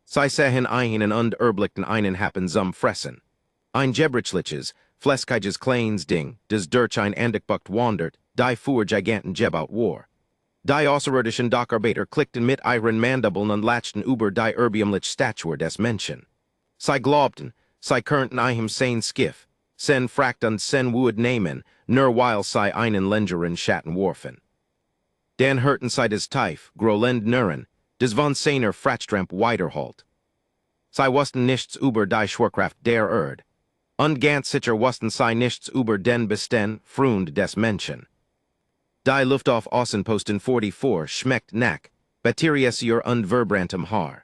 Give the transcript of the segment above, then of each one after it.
Sei sehen einen und erblickten einen happen zum Fressen. Ein Jebrichliches, Fleskeiges Kleins Ding, des durch ein Andikbucht wandert, die fuhr Giganten Jebaut war. Die außerirdischen Dockarbeiter klickten mit ihren Mandibeln und lachten über die erbiumliche Statur des Menschen. Sie glaubten, sie könnten ihm sein Skiff, sen fragt und sen wood nehmen, nur weil sie einen längeren Schatten warfen. Dan hörten sie des Tief, grolend Nuren, des von seiner Frachtramp weiterholt. Sie wussten nichts über die Schwerkraft der Erde. Und ganz sicher wussten sie nichts über den Besten, Freund des Menschen. Die Luft auf Außenposten 44 schmeckt nach, Batteriesier und verbranntem Haar.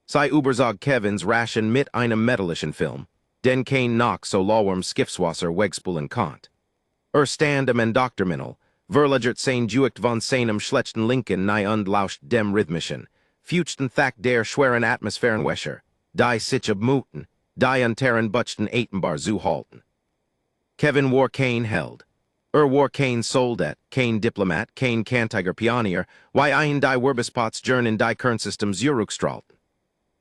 Sie übersag Kevins Ration mit einem metallischen Film, den kein noch so lauwarm Skiffswasser wegspulen konnt. Stand am Doktorminnel, verlegert sein Juicht von seinem schlechten Linken nahe und lauscht dem rhythmischen, fuchten Thack der schweren Atmosphärenwäscher, die sich obmuten, die an Terran Buchten Eitenbar zu halten. Kevin war kein Held. War kein Soldat, kein Diplomat, kein Kantiger Pionier, why ein die Werbespots journen die Kernsystems Zurückstrahlt.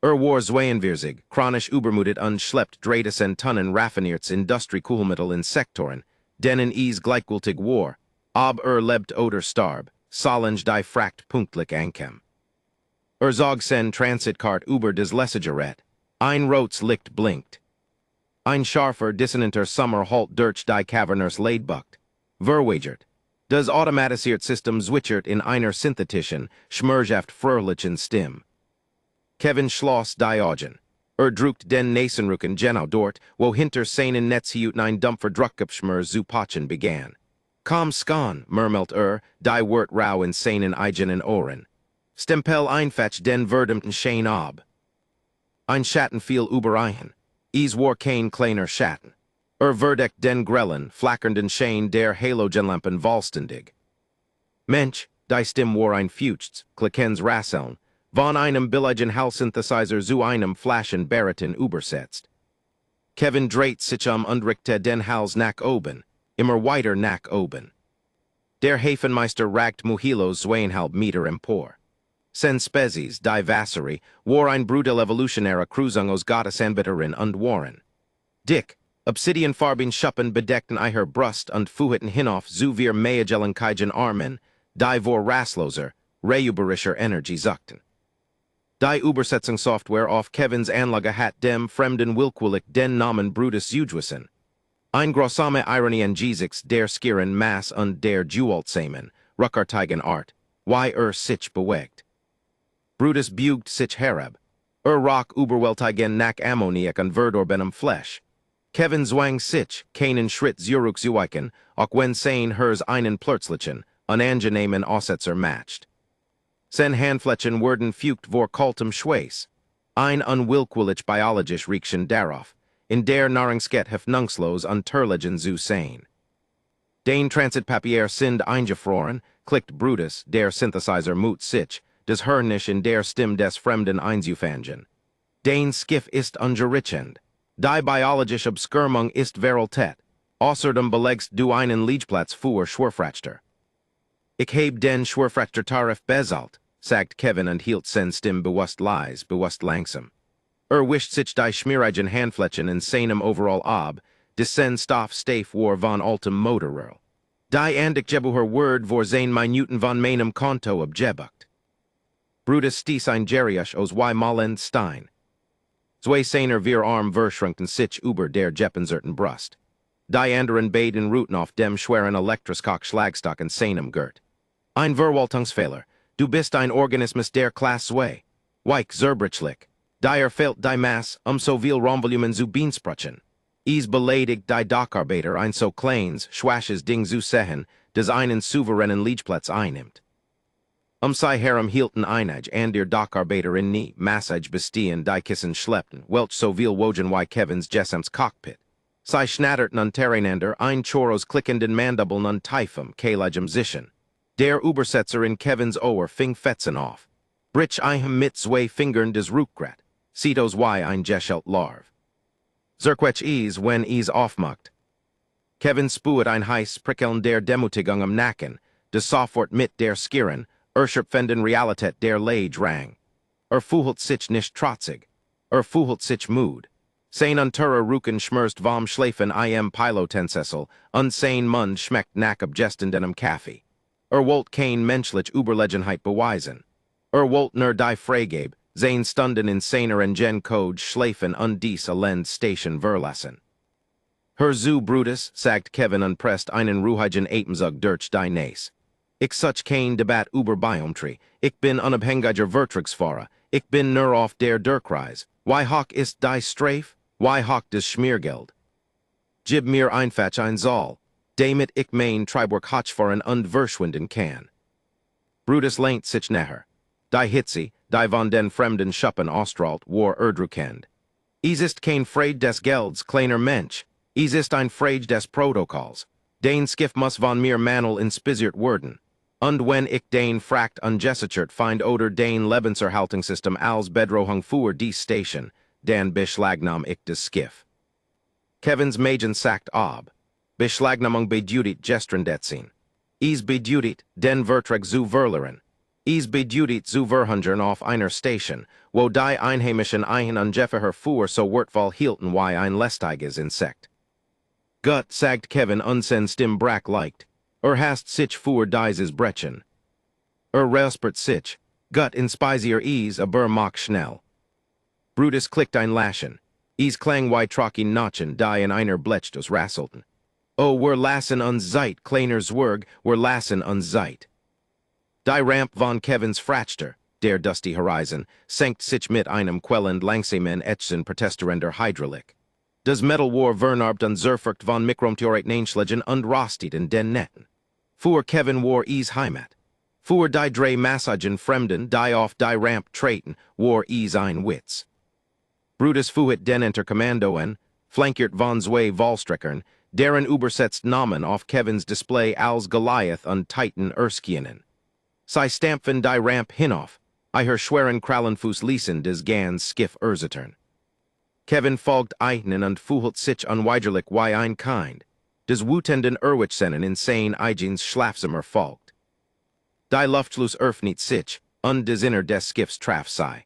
War Zweyenwirzig, chronisch übermutet und schleppt Drehtes en Tonnen raffinierts Industriekohlmittel in Sektoren, denen gleichgültig war, ob lebt oder starb, solange die Fracht punktlich ankem. Zog sen Transitkart über des Lessegeret, ein rotes Licht blinkt. Ein scharfer, dissonanter Sommer halt durch die Caverners Leidbucht. Verwagert. Das automatisiert System zwitchert in einer synthetischen, schmerzaft fröhlichen Stimme. Kevin schloss die Augen. Druckt den Nasenrücken genau dort, wo hinter seinen Netzhiuten ein dumpfer Druckabschmer zu pochen begann. Komm skan, murmelt die Wort rau in seinen eigenen Ohren. Stempel einfetch den verdamten Schein ab. Ein Schatten fiel über ein. War kein kleiner Schatten. Verdeckt den grellen, flackernden Schein der Halogenlampen vollständig. Mensch, die Stimme war ein Fuchts, Klickens Rasseln, von einem billigen Hall-Synthesizer zu einem flaschen Bariton übersetzt. Kevin dreht sich und richtete den Hals nach oben, immer weiter nach oben. Der Hafenmeister ragt Muhilos 2,5 Meter empor. Sen Spezies, die Vassari, war ein brutal evolutionärer Kruzungos Gottesanbieterin und Warren. Dick, Obsidianfarben Schuppen bedeckten ihre Brust und fuhten hinauf zu wir Magellankaiden Armen, die vor rastloser, reuberischer Energie suchten. Die Übersetzungssoftware auf Kevins Anlage hat dem fremden willkürlich den Namen Brutus zugewiesen. Ein grossame Ironie angesichts der schieren Mass und der Gewaltsamen, ruckartigen Art, wie sich bewegt. Brutus bugt sich herab, rock überwältigen nach Ammoniak und verdorbenem Fleisch. Kevin zwang sich, keinen Schritt zurückzuweichen, auch wenn sein Herz einen plötzlichen, unangenehmen Aussetzer matcht. Sen Handflächen wurden fugt vor kaltem Schweiß. Ein unwillkürlich biologisch Riechchen darauf, in der Nahrungsket Hefnungslos und Turligen zu sein. Den Transitpapier sind eingefroren, klickt Brutus, der Synthesizer mut sich, des Hörnisch in der Stimme des Fremden einzufangen. Den Skiff ist ungerichend. Die biologische Obskürmung ist Veralität. Außerdem belegst du einen Liegplatz für Schwerfrachter. Ich heb den Schwerfrachter-Tarif bezahlt, sagt Kevin und hielt sen Stimme bewusst leise, bewusst langsam. Wischt sich die schmierigen Handflächen in seinem Overall ab, des sen Stoff Staff war von altem Motorröhr. Die andik jebuher Word vor sein Minuten von meinem Konto abgebucht. Brutus stieß ein Geriusch aus Malen Stein. Zwei seiner wir Arm verschrunken sich über der Jeppenserten Brust. Die anderen beiden ruhten auf dem schweren Elektroskok Schlagstock in seinem Gurt. Ein Verwaltungsfehler, du bist ein Organismus der Klasse 2. Weich zerbrichlich. Dir fehlt die Mass, so viel Raumvolumen zu Beansprutchen. Beleidigt die Dockarbeiter ein so kleines, schwaches Ding zu sehen, das einen souveränen Liegplatz einnimmt. Sie herem hielten einig an der Dockarbeiter in nie, massage bestehen die Kissen schleppten, welch so viel wogen wie Kevins Jessems Cockpit. Sie schnatterten untereinander ein Choros klickenden Mandibeln und Teifem, keiligem Zischen. Der Übersetzer in Kevins Ohr fing Fetzen auf. Brich ihm mit zwei Fingern des Rückgrat, Cetos wie ein Geschelt Larv. Zerquetsch wenn aufmacht. Kevin spuet ein heiß Prickeln der Demutigung am Nacken, des sofort mit der Skiren, Erschöpfenden Realität der Lage rang. Fuhlt sich nicht trotzig, Fuhlt sich mood. Sein untura ruken schmerst vom Schleifen im Pilotensessel, unsane Mund schmeckt nach abgestendenem Kaffee. Wolt kein menschlich Überlegenheit beweisen. Wolt nur die Freigabe, sein Stunden in seiner Engen Code Schleifen dies Elend Station verlassen. Zu Brutus, sagt Kevin unpressed einen ruhigen Atemzug durch die Nace. Ich such kein Debat über Biometrie, ich bin unabhängiger Vertragsfahrer, ich bin nur auf der Durchreise. Why hock ist die Strafe? Why hock des Schmiergeld? Gib mir einfach ein Zoll, damit ich mein Triburg Hochfahren und verschwinden kann. Brutus lehnt sich näher. Die Hitze, die von den fremden Schuppen Ostralt war erdrückend. Es ist kein Freid des Gelds, kleiner Mensch. Es ist ein Freid des Protokolls. Den Skiff muss von mir Manel inspisiert werden. Und wenn ich den Frakt ungesichert find oder den Lebenserhaltungssystem als Bedrohung für die Station, dann beschlagnahme ich das Skiff. Kevins Magen sagt ab. Beschlagnahmung bedeutet gestrandetzin. Es bedeutet den Vertrag zu verlieren. Es bedeutet zu verhungern auf einer Station, wo die Einheimischen ein ungefähr für so wertvoll hielten wie ein lästiges Insekt. Gut, sagt Kevin unsen Stimm brack leicht. Hast sich für dieses Brechen. Respert sich. Gut in Speisier es aber mach schnell. Brutus klickt ein Laschen. Es klang wie trocken Nachen, die in einer Blechtus rasselten. Wir lassen uns Zeit, kleiner Zwerg, wir lassen uns Zeit. Die Ramp von Kevins Frachter, der dusty Horizon, senkt sich mit einem quellend langsamen Etchen protesterender Hydraulik. Das Metal war vernarbt und zerfurcht von Mikromtheoret Neinschlägen und rostet in den Netten. Für Kevin war es Heimat. Für die drei Massagen Fremden, die auf die Ramp treten, war es ein Witz. Brutus fuhrt den Interkommandoen, flankiert von zwei Vollstreckern, deren übersetzt Namen auf Kevins Display als Goliath und Titan Erskinen. Sie stampfen die Ramp hinauf, schweren Krallenfuß ließen des Gans Skiff erzetern. Kevin folgt eignen und fuhlt sich unweigerlich wie ein Kind. Des wütenden Irwitschsennen in sein Eigens Schlafzimmer folgt. Die Luftschluss öffnet sich, und des Inner des Skiffs traf sei.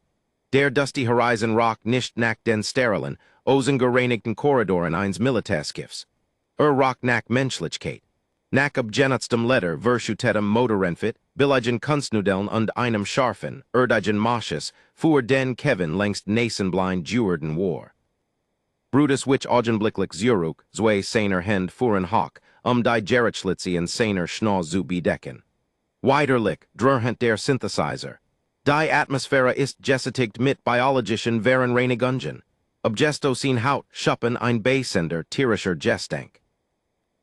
Der dusty Horizon rockt nicht nach den sterilen, osengereinigten Korridoren eines Militärskiffs. Rockt nach Menschlichkeit. Nach abgenutztem Leder, Verschutetem Motorrenfit, billigen Kunstnudeln und einem scharfen, erdigen Mosches, für den Kevin längst nasenblind Jurden war. Brutus wich augenblicklich Zurück, zwei seiner Hände fuhren hoch, die Geritschlitze in seiner Schnauz zu bedecken. Weiderlich, dröhnt der Synthesizer. Die Atmosphäre ist gesättigt mit biologischen Verenreinigungen. Obgesto sin Haut, Schuppen ein Beisender tierischer Gestank.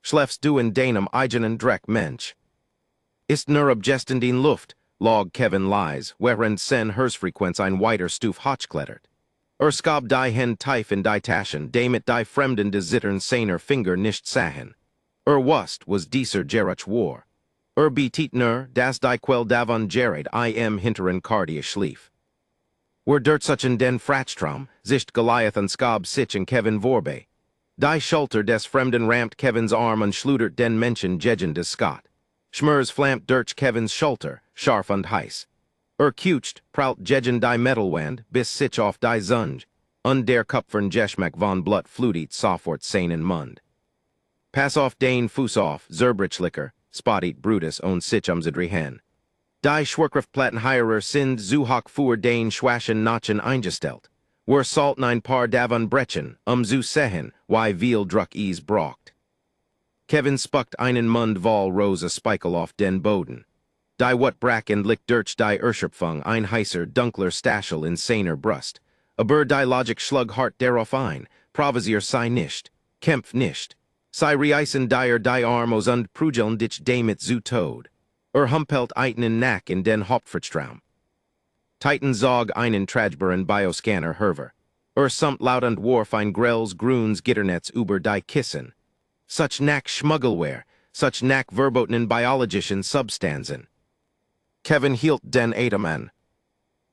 Schläfst du in deinem eigenen Dreck, Mensch? Ist nur obgestendin Luft, log Kevin leise, während sen Herzfrequenz ein weiter Stuf hochklettert. Skab die Hen tief in die Taschen, damit die Fremden des Zittern seiner Finger nicht sahen. Wust was dieser Geruch war. Betit nur, das die Quell davon Jared im hinteren Cardia schlief. Dort suchen den Fratstrom, sicht Goliath und Skab sich in Kevin vorbe. Die Schulter des Fremden rammt Kevins Arm und schludert den Menschen gegen des Scott. Schmers flammt durch Kevins Schulter, scharf und heiß. Kucht, prout gegen die Metalwand, bis sich auf die Zunge, und der Kupfern Geschmack von Blut flutet sofort seinen Mund. Pass auf den Fuß auf, Zerbrichlicker, spottet Brutus und sich sie hen. Die Schwerkraftplattenheirer sind zu hoch für den schwachen Nachen eingestellt. Sollten ein paar davon brechen, zu sehen, wie viel Druck es braucht. Kevin spuckt einen Mund voll rosa Speichel auf den Boden. Die Wutbrack liegt durch die Erschöpfung ein heißer, dunkler Stachel in seiner Brust. Aber die Logik schlug hart darauf ein, provisier sei nicht, kämpf nicht. Sei reisen die Armos und prugeln dich damit zu Tod. Humpelt einen Nack in den Hauptvertraum. Titan zog einen tragbaren Bioscanner herver. Summt laut und warf ein grelles Gruns Gitternetz über die Kissen. Such Nack Schmuggelware, such Nack verbotenen biologischen Substanzen. Kevin hielt den Atem an.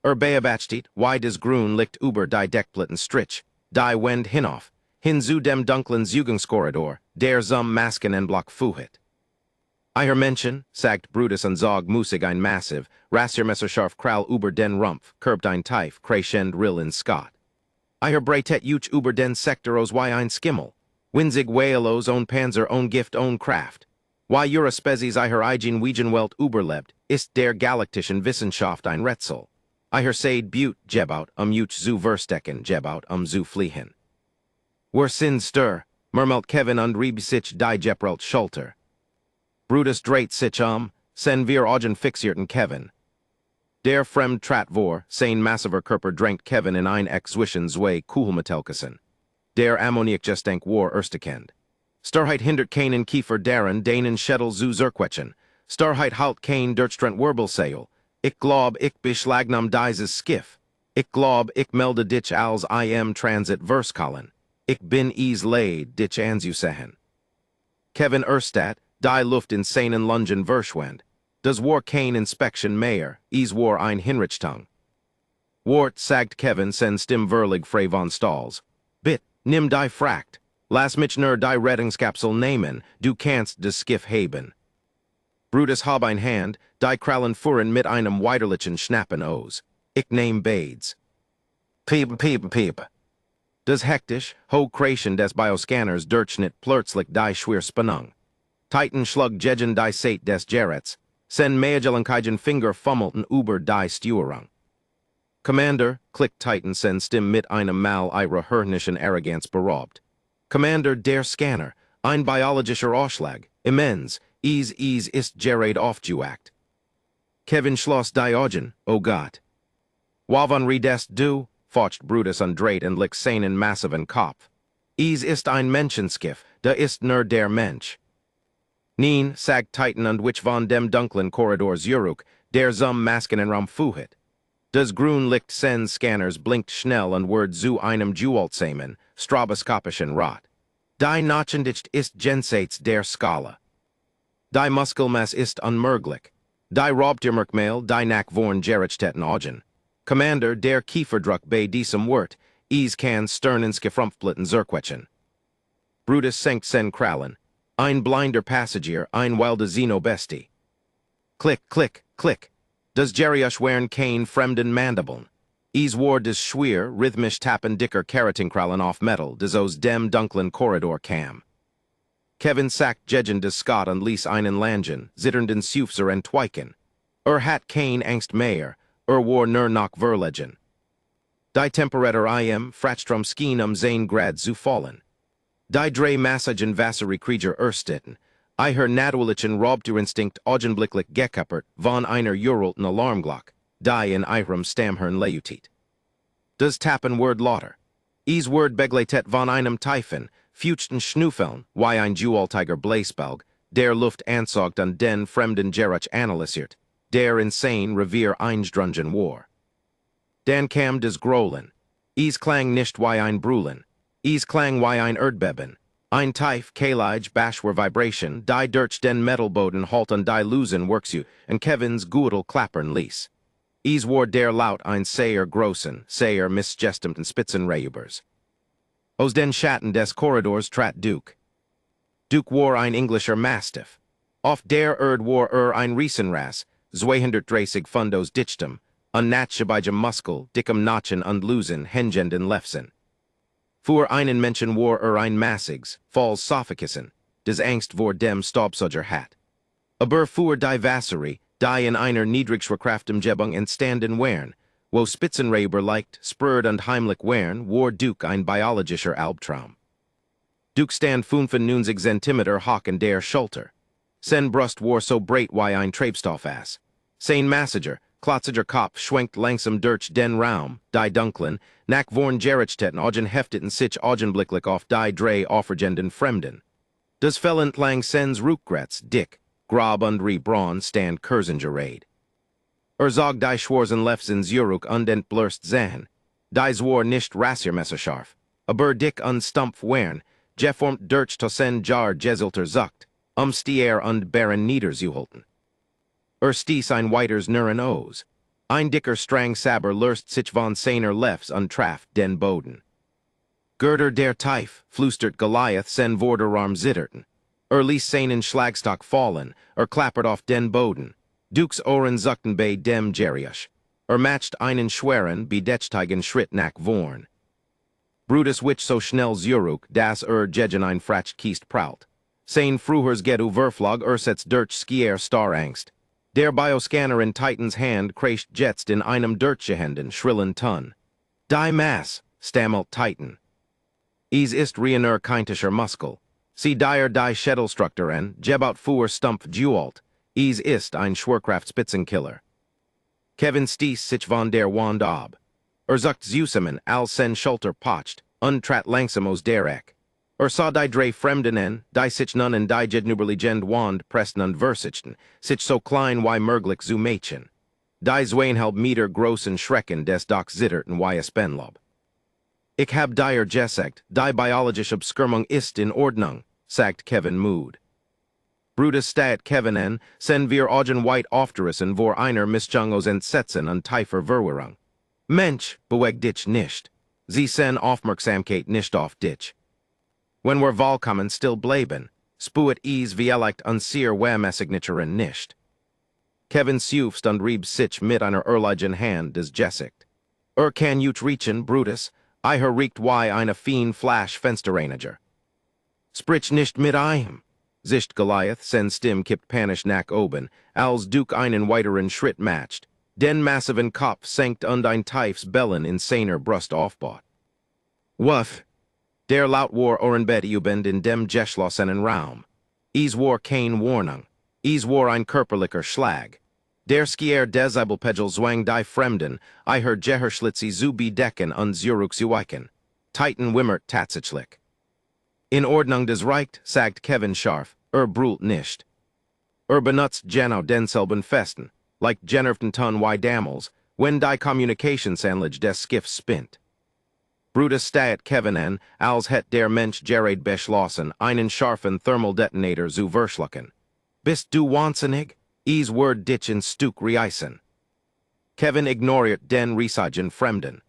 Beabachtet, wie des Grun liegt über die Deckplatten Strich, die Wend hinauf, hin zu dem dunklen Zugungskorridor, der zum Maskenenblock fuhrt. I Menschen, sagt Brutus und Zog Musig ein Massiv, Rasiermesserscharf Kral über den Rumpf, Curbt ein Teif, Crescend Rill in Scott. I Bretet Uch über den Sektoros wie ein Skimmel, Winzig Whalos own Panzer own Gift own Kraft. Why Spezies I Eigen Welt überlebt, ist der galaktischen Wissenschaft ein Rätsel. I Seid Butte Jebaut Uch zu Verstecken Jebaut zu fliehen. Wer Sin stir, Murmelt Kevin und Riebsich die Jeprelt Schulter. Brutus dreit sich sen wir Augen fixierten Kevin. Der fremd trat vor, sein massiver Körper drängt Kevin in ein zwischen zwei Kugelmetelkassen. Der Ammoniakgestank war erstekend. Starheit hindert keinen Kiefer daren, Danen Schädel zu zerquetschen. Starheit halt kein Durchtrent Wirbelsäul. Ich glaub, ich beschlagnam dieses Skiff. Ich glaub, ich melde dich als im Transit Verskallen. Ich bin laid dich anzusehen. Kevin Erstat, die Luft in seinen Lungen verschwand. Das war kein Inspection mehr, war ein Hinrichtung. Wart sagt Kevin sen stim verlig frei von Stalls. Bit, nimm die Fracht. Lass mich nur die Rettungskapsel nehmen, du kannst das Skiff haben. Brutus hab ein Hand, die Krallen fuhren mit einem weiderlichen Schnappen aus. Ich nehm Bades. Piep, piep, piep. Das hektisch, ho Creation des Bioscanners Durchschnitt plötzlich die schwer Spannung. Titan schlug Jegen die Sate des Jarets, sen Magellankigen Finger fummelten über die Steuerung. Commander, klickt Titan sen stim mit einem Mal ihrer hörnischen Arroganz beraubt. Commander, der Scanner, ein biologischer Ausschlag, immens, ist Gerard aufgewacht. Kevin schloss die Augen, oh Gott. Wavan redest du, faucht Brutus und dreht und lick seinen massiven Kopf. Ist ein Menschenskiff, da ist nur der Mensch. Neen, sagt Titan und wich von dem dunklen Korridors Uruk, der zum Masken Raum fuhet. Das grün Licht sen Scanners blinkt schnell und wird zu einem Jeweltsamen, stroboscopischen Rot. Die Nachendicht ist jenseits der Skala. Die Muskelmass ist unmöglich. Die Robtiermerkmal, die nach vorn Gerichteten Augen. Commander, der Kieferdruck bei diesem Wort, kann sternens gefrumpfblitten zerquetschen. Brutus senkt sen Krallen. Ein blinder Passagier, ein wilde Xenobestie. Klick, klick, klick. Das Geriusch wären kein fremden Mandibeln. War des schwer, rhythmisch tappen dicker Keratinkrallen auf Metal, des aus dem dunklen Korridor kam. Kevin sagt Jegen des Scott und ließ einen Langen, zitternden Sufser entweichen. Hat kein Angst mehr, war nur noch verlegen. Die Temperatur im Fratstrom Skien sein Grad zu fallen. Die drei Massagen Vassari Krieger ersteten, naturlichen Raubturinstinkt augenblicklich gekappert von einer uralten Alarmglock, die in ihrem Stammhirn leutet. Das Tappen word lauter. Word begleitet von einem Teifen, fuchten Schnuffeln, wie ein Jeweltiger Bläsbalg, der Luft ansaugt und den fremden Geruch analysiert, der insane Revier einsdrungen war. Dann kam des Grollen. Klang nicht wie ein Brüllen. Klang wie ein Erdbeben. Ein Teif, Kalij, Bashwer Vibration, die durch den Metalboden halt und die Losen works und Kevins Gudel klappern ließ. War der Laut ein sehr grossen, sehr missgestimten Spitzenreubers. Aus den Schatten des Korridors trat Duke. Duke war ein englischer Mastiff. Auf der war ein Riesenras, 230 Fundos dichtem, unnatschabigem Muskel, dickem Nachen und Lusen, hengenden Lefsen. Für einen Menschen war ein massiges, falls Sophikissen, des Angst vor dem Staubsauger hat. Aber für die Vassari, die in einer niedrigschwerkraftem Gebung entstanden wären, wo Spitzenreber leicht, spröd und heimlich wären, war Duke ein biologischer Albtraum. Duke stand 95 Zentimeter hoch in der Schulter. Sen Brust war so breit wie ein Treibstoffass. Sein massiger, klotziger Kopf schwenkt langsam durch den Raum, die dunklen, nach vorn Gerichteten Augen hefteten sich augenblicklich auf die drei aufregenden Fremden. Das fell entlang Sens Rückgratz, dick, grob und braun stand Kursengerade. Zog die Schwarzen Lefsens Uruk und entblurst sehen. Dies war nicht Rasiermesserscharf, aber dick und stumpf wären, geformt durch Tosen Jar Jesilter Zucht, Stier und Bären Niederzuhalten. Stieß ein weiters Nuren O's. Ein dicker Strang Saber lurst sich von seiner Lefs und traf den Boden. Girder der Teif, flüstert Goliath sen Vorderarm zitterten. Lies seinen Schlagstock fallen, klappert auf den Boden. Dukes Ohren zuckten bei dem Geriusch. Matcht einen schweren, bedächtigen Schritt nach vorn. Brutus wich so schnell Zurück, das Jegen ein Fratsch kiest praut. Sein frühers Gedu Verflog setz durch Skier Starangst. Der Bioscanner in Titans Hand kreischt jetzt in einem Dirtgehenden schrillen Ton. Die Mass, stammelt Titan. Ist riener keintischer Muskel. Sie die Schädelstrukturen, jebaut fuhr Stumpf Dualt. Ist ein Schwerkraft-Spitzenkiller. Kevin stieß sich von der Wand ab. Zuckt Zusammen, als sen Schulter pocht, untrat langsamos derek. Sah die drei Fremdenen, die sich nun in die Jednuberligend Wand presten und versichten, sich so klein wie möglich zu Mädchen. Die zweieinhalb Meter großen Schrecken des Docs zitterten wie es Benlob. Ich hab dir gesagt, die biologische Abskirmung ist in Ordnung, sagt Kevin mood. Brutus stat Kevinen, sen wir augen white aufgerissen vor einer Mischungos entsetzen und tiefer Verwirrung. Mensch, beweg dich nicht. Sie sen Aufmerksamkeit nicht auf dich. Wenn wir vollkommen still bleiben, spuet vielleicht unser Wärmesignaturen nicht. Kevin seufzt und rieb sich mit einer ehrlichen Hand des Gesicht. Kann jut riechen, Brutus, riecht wie eine fein Flash-Fensterreiniger. Sprich nicht mit einem. Sicht Goliath, sen Stimm kippt panisch nach oben, als Duke einen weiteren Schritt matcht. Den massiven Kopf senkt und ein tiefes Bellen in seiner Brust aufbaut. Wuff! Der laut war Ohrenbett übend in dem geschlossenen Raum. War kein Warnung. War ein körperlicher Schlag. Der Skier Desibelpegel zwang die Fremden, Geherschlitzi zu bedecken und Zurück zu weichen. Titan wimmert tatsächlich. In Ordnung des Reicht, sagt Kevin scharf, brult nicht. Benutzt genau denselben Festen, like genervten Ton wie damals, wenn die Kommunikationsanlage des Skiffs spinnt. Brutus stat Kevin an, als het der Mensch gerade beschlossen, einen scharfen Thermaldetonator zu verschlucken. Bist du wahnsinnig? Word ditchen Stuk reisen. Kevin ignoriert den Riesigen Fremden.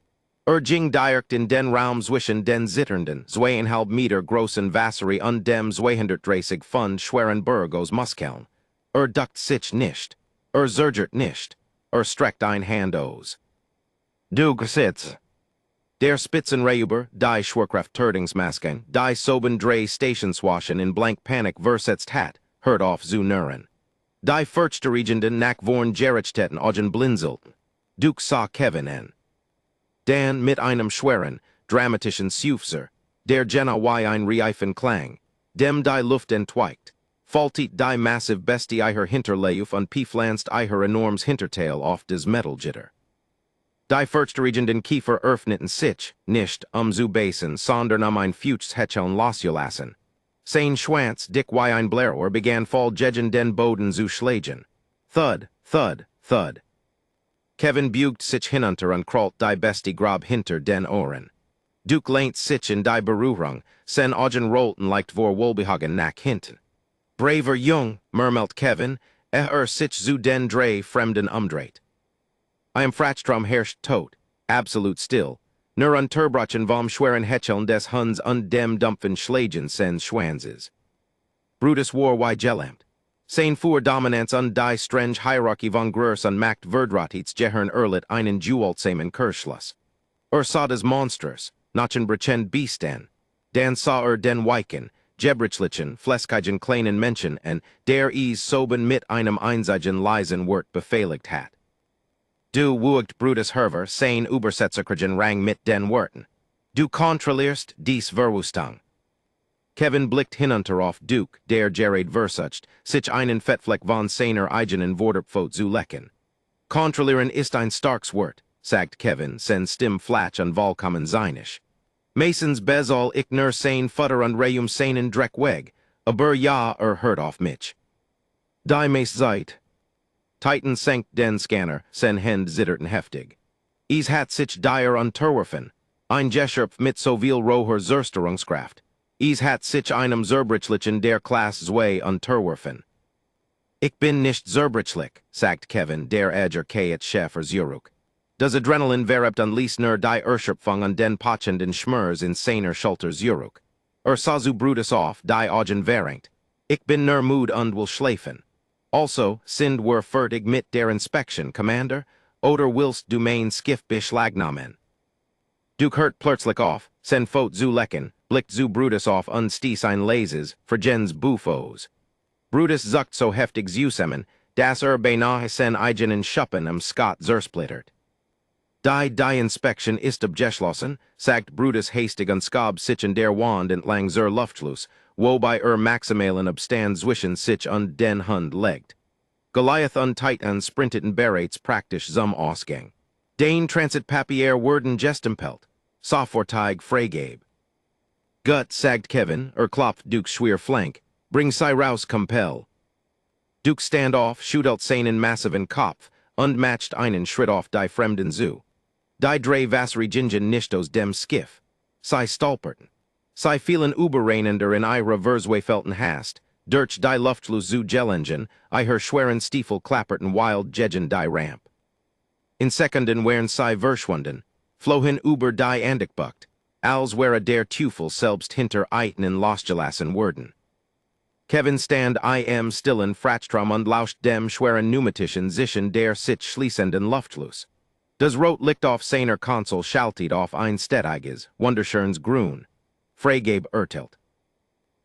Ging direkt in den Raum zwischen den zitternden, zweieinhalb Meter großen Wasserie und dem 230 Pfund schweren Berg aus Muskeln. Duckt sich nicht. Zergert nicht. Streckt ein Hand aus. Du gesitz. Der Spitzenräuber, die Schwerkraft-Tötungsmasken, die soben drei Stationswaschen in blank Panik versetzt hat, hört auf zu nurren. Die Furchtregenden nach vorn Gerichteten augen blinzelten. Duke sah Kevin an. Dann mit einem schweren, dramatischen Seufzer, der genau wie ein reifen Klang, dem die Luft entweicht, faltit die massiv Bestie Hinterlauf und pflanzt enorms Hinterteil auf des Metalgitter. Die Furchtregenden Kiefer öffneten sich, nicht zu beißen, sondern ein Fuchs Hecheln loszulassen. Sein Schwanz, dick wie ein Blärohr, begann voll gegen den Boden zu schlagen. Thud, thud, thud. Kevin bugt sich hinunter und krallt die Bestie grob hinter den Ohren. Duke lehnt sich in die Berührung, sen augen rollten leicht vor Wohlbehagen nach hinten. Braver Jung, murmelt Kevin, sich zu den drei Fremden umdreht. I am Fratstrom herrscht tot, absolut still, nur unterbrochen vom schweren Hecheln des Huns und dem dumpfen Schlagen sen Schwanzes. Brutus war wie gelähmt. Sein fuhr Dominanz und die strenge Hierarchie von Grörs und Macht Verdratits gehören einen Dualtsamen Kirschluss. Sah des Monsters, nachen brechend Beasten. Dan sah den Weichen, Gebrichlichen, Fleskigen kleinen Menschen und der soben mit einem einzigen leisen Wort befehligt hat. Du wugt Brutus Herver, sein Übersetzerkrigen rang mit den Worten. Du kontrollierst dies Verwüstung. Kevin blickt hinunter auf Duke, der gerade versucht, sich einen Fettfleck von seiner eigenen Vorderpfote zu lecken. Kontrollieren ist ein starkes Wort, sagt Kevin, sen Stimm flach und vollkommen seinisch. Masons bezol ich nur sein Futter und Reum seinen Dreck weg, aber ja hört auf mich. Die Mace seid. Titan senkt den Scanner, sen Hand zitterten heftig. Hat sich dire unterwerfen, ein Gescherp mit so viel roher Zerstörungskraft. Hat sich einem Zerbrichlichen der Klasse zwei unterwerfen. Ich bin nicht zerbrichlich, sagt Kevin, der Ket Schäfer Zurück. Das Adrenalin verhebt unleasht nur die Erschöpfung und den pochenden Schmerz in seiner Schulter Zurück. Sah zu Brutus auf, die Augen verrenkt. Ich bin nur mood und will schläfen. Also, sind wir fertig mit der Inspection, Commander, oder willst du mein Skiff beschlagnahmen? Duke hört plötzlich auf, sen fot zu lecken, blickt zu Brutus auf und stieß ein leises, vergens Buffos. Brutus zuckt so heftig zusammen, dass beinahe sen eigenen Schuppen am Scott zersplittert. Die Inspection ist abgeschlossen, sagt Brutus hastig und skab sich in der Wand entlang zur Luftschluss, wobei Maximalen abstand zwischen sich und den Hund legt. Goliath tight und sprintet bereits praktisch zum Ausgang. Den Transit Papier werden gestempelt. Sofortig Freigabe. Gut, sagt Kevin, klopft Duke's schwer Flank. Bring sie raus, compel. Duke stand off, schüttelt seinen massiven Kopf, und matcht einen Schritt auf die Fremden zu. Die drei Vassari Gingen nicht aus dem Skiff. Sie stolperten. Sie fielen überreinender in ihre Versweifelten Hast, durch die Luftschluss zu Gelingen, ihre schweren Stiefel klapperten wild gegen die Ramp. In Sekunden wären sie verschwunden, flohen über die Andickbucht, als wäre der Teufel selbst hinter ihnen losgelassen worden. Kevin stand stillen Fratstrom und lauscht dem schweren pneumatischen Zischen der sich schließenden Luftschluss. Das Rotlicht auf seiner Konsole schaltet auf ein stetiges, wunderschönes Grün. Freigabe urteilt.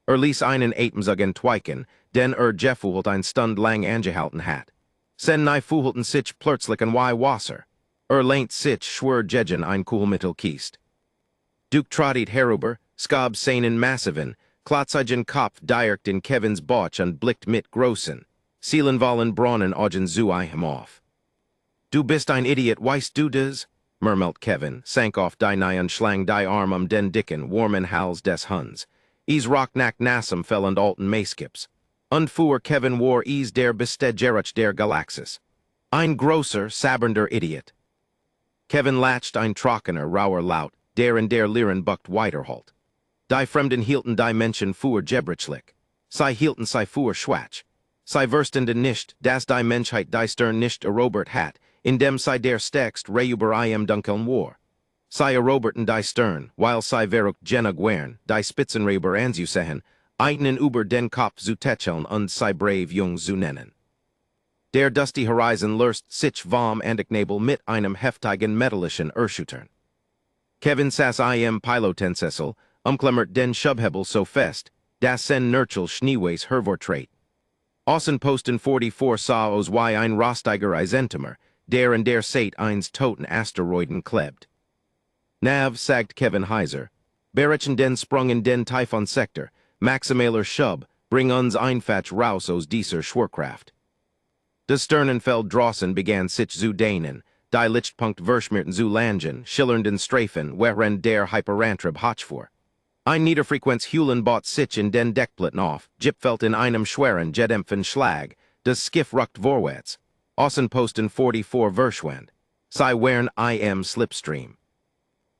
Ließ einen Atemzug entweichen, denn gefühlt ein Stund lang angehalten hat. Sen nei fuhlten sich plötzlich ein Wasser. Lehnt sich schwer gegen ein Kühlmittel kiest. Duke trottet herüber, skab seinen massiven, klotzigen Kopf direkt in Kevins Bauch und blickt mit großen, seelenvollen Braunen Augen zu ihm auf. Du bist ein Idiot, weißt du das? Murmelt Kevin, sank auf die Knie und schlang die Arm den dicken, warmen Hals des Hunds. Rocknack Nassam fell und alten Maiskips. Und fuhr Kevin war der Bestegerach der Galaxis. Ein großer, sabbernder Idiot. Kevin latcht ein trockener, rauer Laut, der in der Lieren buckt weiterholt. Die Fremden hielten die Menschen fuhr gebrichlich. Sie hielten sie fuhr schwach. Sie wurstende nicht, dass die Menschheit die Stern nicht erobert hat, indem sie der stärkst über dunkeln war. Sie eroberten die Stern, weil sie verrucht genug wären, die Spitzenreber anzusehen, einen über den Kopf zu tätscheln und sie brave jung zu nennen. Der dusty Horizon löst sich vom Andicknebel mit einem heftigen metallischen Erschüttern. Kevin saß Pilotensessel, umklammert den Schubhebel so fest, dass sen Nurchel Schneeweis hervortret. Außenposten 44 sah aus wie ein rostiger Eisentumer, der in der Seit eins toten Asteroiden klebt. Nav, sagt Kevin heiser, Berichen den Sprung in den Typhon-Sektor, maximaler Schub, bring uns einfach raus aus dieser Schwerkraft. Das Sternenfeld draußen begann sich zu dehnen, die Lichtpunkt verschmierten zu langen, schillernden Streifen, während der Hyperantrieb hochfuhr. Ein Niederfrequenz Hewlen baut sich in den Deckplatten auf, Gipfelt in einem schweren, gedämpften Schlag, das Skiff ruckt vorwärts. Außenposten 44 verschwand. Sie wären Slipstream.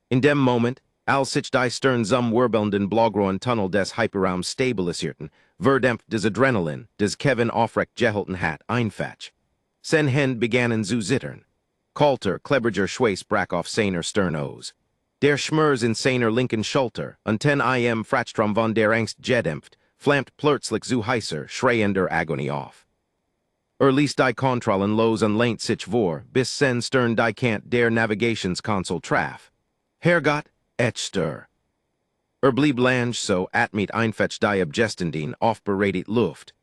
In dem Moment, als sich die Stern zum wirbelnden blaugrauen Tunnel des Hyperraums stabilisierten, verdämpft das Adrenalin, das Kevin aufrecht gehalten hat, einfach. Sen Hände begannen zu zittern. Kalter, klebriger Schweiß brach auf seiner Sternos. Der Schmerz in seiner linken Schulter, und 10 Fratstrom von der Angst gedämpft, flammt plötzlich zu heißer, schreiender Agonie auf. Ließ die Kontrollen los und lehnt sich vor, bis sen Stern die Kant der Navigationskonsole traf. Herrgott, Stör. Blieb lang so mit einfach die abgestenden, aufbereitet Luft.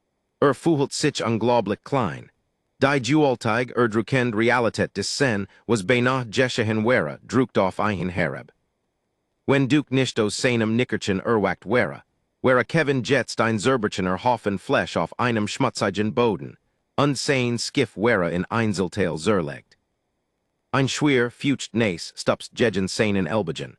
Fühlt sich unglaublich klein. Die Dualtig drukend Realität des Sen was beinahe geschehen wäre, druckt auf ein herab. Wenn Duke nicht aus seinem Nickerchen erwacht wäre Kevin jetzt ein Zerberchener Haufen Fleisch auf einem schmutzigen Boden, und sein Skiff wäre in Einzelteil zerlegt. Ein schwer, fucht Nace stupst gegen seinen Elbegen.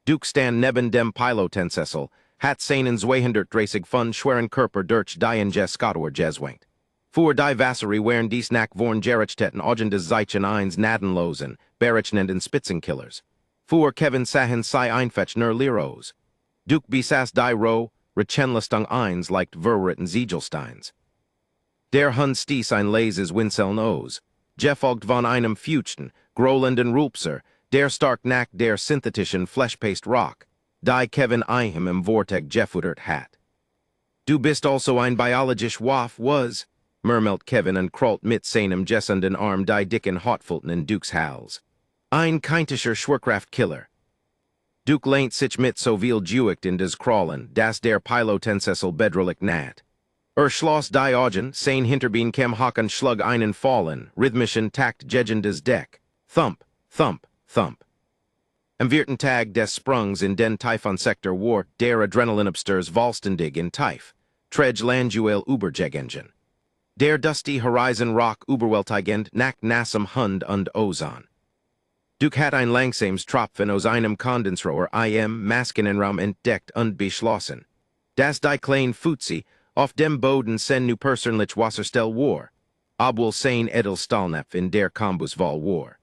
Duke stand neben dem Pilotensessel, hat seinen 230 Pfund schweren Körper durch die Skottor geswenkt. Für die Vassari wären dies nach vorn Gerichteten Augen des Zeichen eins Nadenlosen, berechnenden Spitzenkillers. Für Kevin sahen sie einfach nur Liros. Duke besaß die Roh, Rechenlistung eins leicht verwritten Siegelsteins. Der Hund stieß ein leises Winseln aus, gefolgt von einem fuchten, grollenden Rülpser, der stark nach der synthetischen Fleshpaste Rock, die Kevin ihm im Vortex gefuttert hat. Du bist also ein biologisch Waff was, murmelt Kevin und kralt mit seinem gessenden Arm die dicken Hotfulten in Duke's Hals. Ein keintischer Schwerkraft Killer. Duke lehnt sich mit so viel Juicht in des Krallen, das der Pilotensessel bedrohlich nat. Schloss die Augen, sein Hinterbein kem Haken schlug einen fallen, rhythmischen Takt gegen des Deck. Thump, thump, thump. Am vierten Tag des Sprungs in den Typhon-Sektor war der Adrenalinabsturs Valstendig in Typh, Tredge Landuel Uberjegengin. Der dusty Horizon Rock Uberweltigend nach Nassam Hund und Ozon. Duke hat ein langsames Tropfen aus einem Kondensrohr im Maskenenraum entdeckt und beschlossen. Das die kleine Fuzzi auf dem Boden sen nu persönlich Wasserstell war, obwohl sein Edelstahlnapf in der Kombusval war.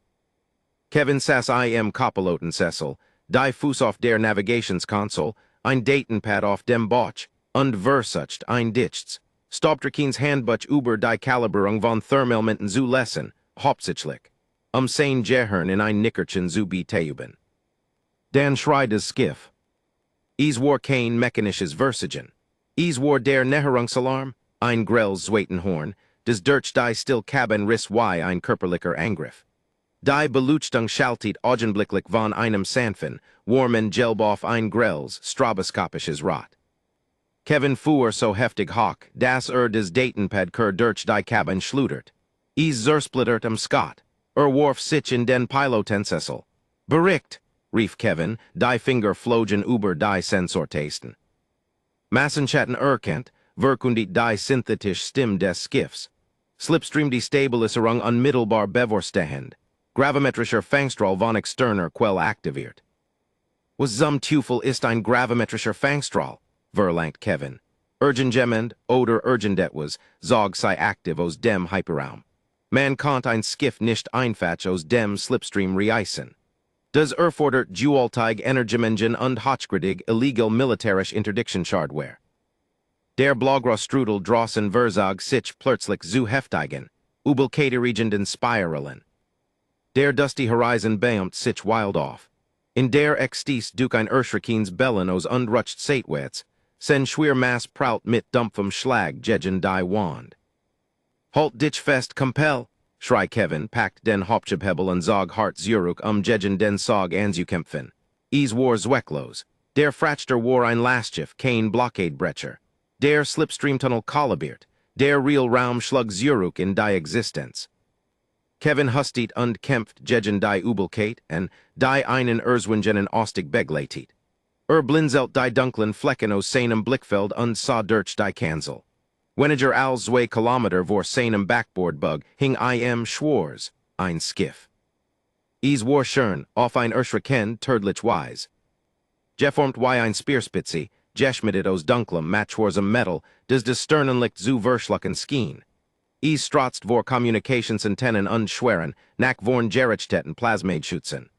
Kevin saß im Kopilotensessel, die Fuß auf der Navigationskonsole, ein Datenpad auf dem Bauch, und versucht ein Dichts. Stobtrekins Handbuch über die Kalibrierung von Thermelementen zu lesen, hauptsächlich, sein Gehirn in ein Nickerchen zu betäuben. Dann schreit das Skiff. Es war kein mechanisches Versagen. Es war der Näherungsalarm, ein grelles Zweitenhorn, des durch die Stillcabin riss wie ein körperlicher Angriff. Die Beleuchtung schaltet augenblicklich von einem sanften, warmen Gelb auf ein grelles, stroboskopisches Rot. Kevin fuhr so heftig hoch, dass des Datenpad durch die Cabin schludert. Es zersplittert Scott. Warf sich in den Pilotensessel. Bericht, rief Kevin, die Finger flogen über die Sensortasten. Massenchatten erkennt, verkündigt die synthetische Stimme des Skiffs. Slipstream die Stabilisierung unmittelbar bevorstehend. Gravimetrischer Fangstrahl von externer Quelle aktiviert. Was zum Teufel ist ein gravimetrischer Fangstrahl? Verlangt Kevin. Urgengement oder urgendetwas, zog sei aktiv aus dem Hyperraum. Man konnte ein Skiff nicht einfach aus dem Slipstream reißen. Das erfordert Dualteig Energiemengen und hochgradig illegal militärisch Interdiction-Hardware. Der Blaugrosstrudel drossen Verzog sich plötzlich zu heftigen, übelkeiterregenden Spiralen. Der dusty Horizon bäumt sich wild auf. In der Extis Duke ein Erschrekins Bellen aus unrutscht Seitwärts, sen Schwermass Prout mit dumpfem Schlag gegen die Wand. Halt dich fest, compel, schrei Kevin, packt den Hauptschebhebel und zog hart Zurück gegen den Sog anzukämpfen. Es war zwecklos. Der Frachter war ein Lastschiff, kein Blockadebrecher. Der Slipstream-Tunnel kollabiert. Der Realraum schlug Zurück in die Existenz. Kevin hustet und kämpft gegen die Übelkeit und die einen Erzwingen ostig begleitet. Blinzelt die dunklen Flecken aus seinem Blickfeld und sah durch die Kanzel. Weniger als 2 Kilometer vor seinem Backboardbug hing im Schwarz, ein Skiff. Es war schön, auf ein Erschrecken tödlich wise. Geformt wie ein Speerspitze, geschmiedet aus dunklem, matchwarsem Metal, des Sternenlicht zu verschlucken schien. Es strotzt vor Kommunikationsantennen und Schweren, nach vorn Gerichteten Plasmadeschützen.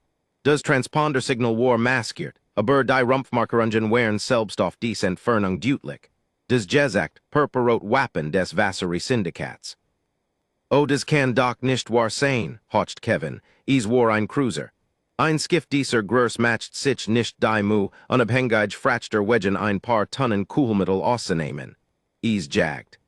Das Transpondersignal war maskiert, aber die Rumpfmarkerungen waren selbst auf dies Entfernung deutlich. Des Gesagt, purpurrot Wappen des Vassari-Syndikats. Oh, das kann doch nicht wahr sein, hocht Kevin, es war ein Cruiser. Ein Skiff dieser Größe matcht sich nicht die Mu, unabhängig Frachter wegen ein paar Tonnen Kühlmittel auszunehmen. Es jagt.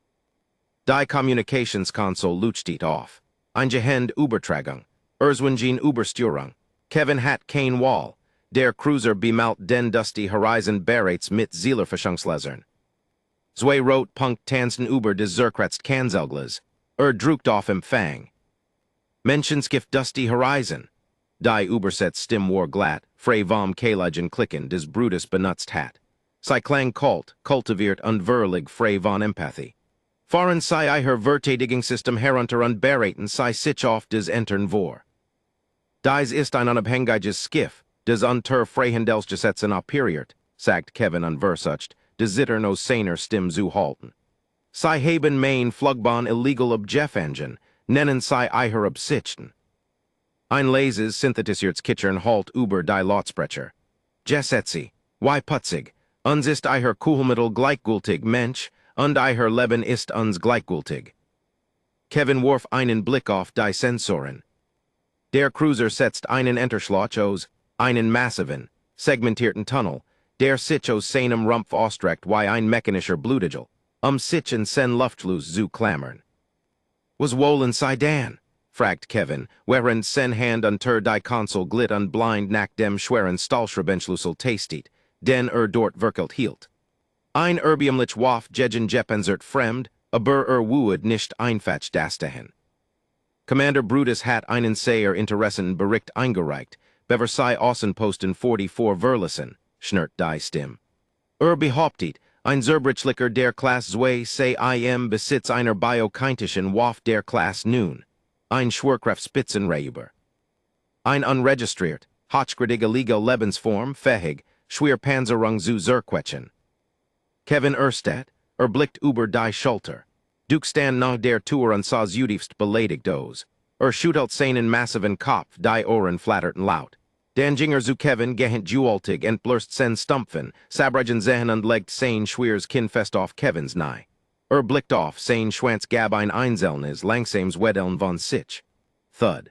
Die Kommunikationskonsole luchtet auf. Ein Gehend Übertragung. Erzwingen Übersteuerung. Kevin hat kein Wall. Der Cruiser bemalt den dusty Horizon bereits mit Zielerforschungslesern. Zwei Rot-Punkt tanzen über des Zerkratzt Kanzelglas. Druckt auf Empfang. Menschen skift dusty Horizon. Die Übersetzstimme war glatt, frei vom Keilagen klicken des Brutus benutzt hat. Sie klang kalt, kultiviert und verlig frei von Empathie. Fahren sei ihr Verteidigungssystem herunter und beraten sei sich auf des Entern vor. Dies ist ein unabhängiges Skiff, des unter Freihandelsgesetzen operiert, sagt Kevin und versucht, des Zittern aus seiner Stimme zu halten. Sie haben mein Flugbahn illegal ob Jeff-Engine, nennen sie ihr Absichten. Ein leises, synthetisiertes Kitchern halt über die Lautsprecher. Gesetze, wie putzig, uns ist ihr Kühlmittel gleichgültig, Mensch, und ihr Leben ist uns gleichgültig. Kevin warf einen Blick auf die Sensoren. Der Cruiser setzt einen Enterschloss aus, einen massiven, segmentierten Tunnel, der sich aus seinem Rumpf ausstreckt wie ein mechanischer Blutigel, sich in sen Luftschluss zu klammern. Was wollen sei Dan? Fragt Kevin, während sen Hand unter die Konsole glitt und blind nach dem schweren Stahlschrabenschlüssel tastet, den dort wirklich hielt. Ein erbiumlich Waff gegen Jepensert fremd, aber wued nicht einfach das dahin. Commander Brutus hat einen sehr interessanten Bericht eingereicht, bever sei Außenposten 44 verlassen, schnurrt die Stimme. Behauptet, ein Zerbrichlicker der Klasse 2 sei im Besitz einer biokintischen Waff der Klasse nun, ein Schwerkraftspitzenräuber. Ein unregistriert, hochgradige legal Lebensform, fähig, Schwerpanzerung zu zerquetschen. Kevin Erstedt, blickt über die Schulter. Stand nach der Tour und sah zutiefst beleidigt aus. Schüttelt seinen massiven Kopf, die Ohren flatterten laut. Dan ginger zu Kevin gehend jualtig entblurst sen Stumpfen, sabragen sehen und legt sein schweres Kinn fest auf Kevins nahe. Blickt auf sein Schwanz gab ein Einzelnes langsames Wedeln von sich. Thud.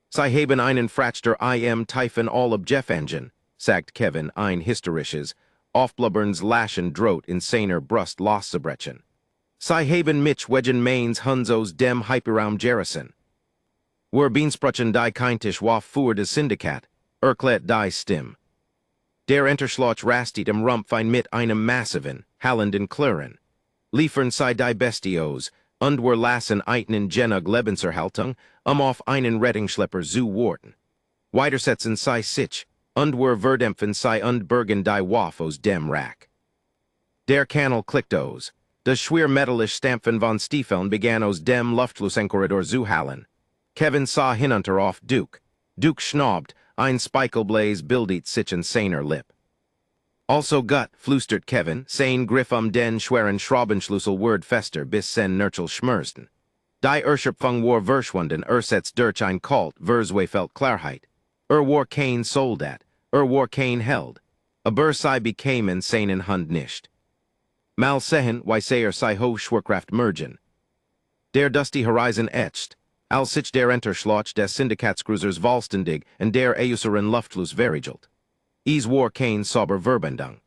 Sie haben einen Frachter im Typhon all ob Jeff Engine, sagt Kevin ein hysterisches, aufblubberns Laschen droht in seiner Brust loszubrechen. Sie haben mich wegen meines Hunzos dem Hyperraum Jerison. Beensprutchen die Kintisch waff für das Syndikat, erklärt die Stimme. Der Enterschloch rastet im Rumpf ein mit einem massiven, hallenden Klirren. Liefern sie die Bestios, und lassen einen Genug Lebenserhaltung, auf einen Rettungsschlepper zu warten. Weitersetzen sie sich, und verdämpfen sie und bergen die Waff aus dem Rack. Der Kanal klickt aus. Das schwermetallisch Stampfen von Stiefeln begann aus dem Luftflussenkorridor zu hallen. Kevin sah hinunter auf Duke. Duke schnaubt, ein Spiegelblaze bildet sich in seiner Lip. Also gut, flüstert Kevin, sein Griff den schweren Schraubenschlüssel word fester bis sen Nurchel schmersten. Die Erschöpfung verschwunden, setzt durch ein Kalt, Verzweifelt Klarheit. War kein Soldat, war kein Held. Aber sei bekämen seinen Hund nicht. Mal sehen, wie sehr sei ho Schwerkraft mergen. Der dusty Horizon etched, als sich der Enterschloch des Syndikatscruisers Volstendig und der äußeren Luftfluss verriegelt. War kein sauber Verbindung.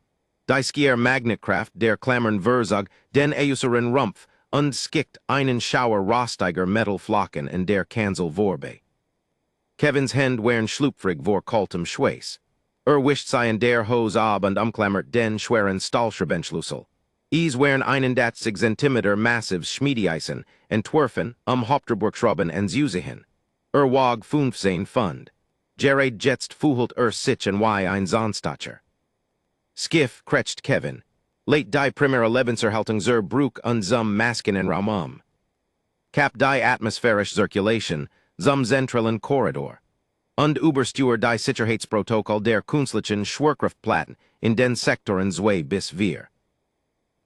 Die Skier Magnetkraft der Klammern verzog den äußeren Rumpf und skickt einen Schauer rostiger Metallflocken in der Kanzel vorbe. Kevins Hand wären schlupfrig vor kaltem Schweiß. Wischt sei in der Hose ab und umklammert den schweren Stahlschrabenschlüssel. Wären einen 80 Zentimeter massiv Schmiedeisen, entwerfen, Hauptburgschrauben en Zusehen. Wag 15 Pfund. Gerard jetzt fuhlt sich en wie ein Zahnstacher. Skiff kretcht Kevin. Late die primera Lebenserhaltung zur Bruch und zum Maskinen Raum. Cap die atmosphärisch Zirkulation, zum zentralen Korridor. Und Übersteuer die Sicherheitsprotokoll der künstlichen Schwerkraftplatten in den Sektoren 2 bis 4.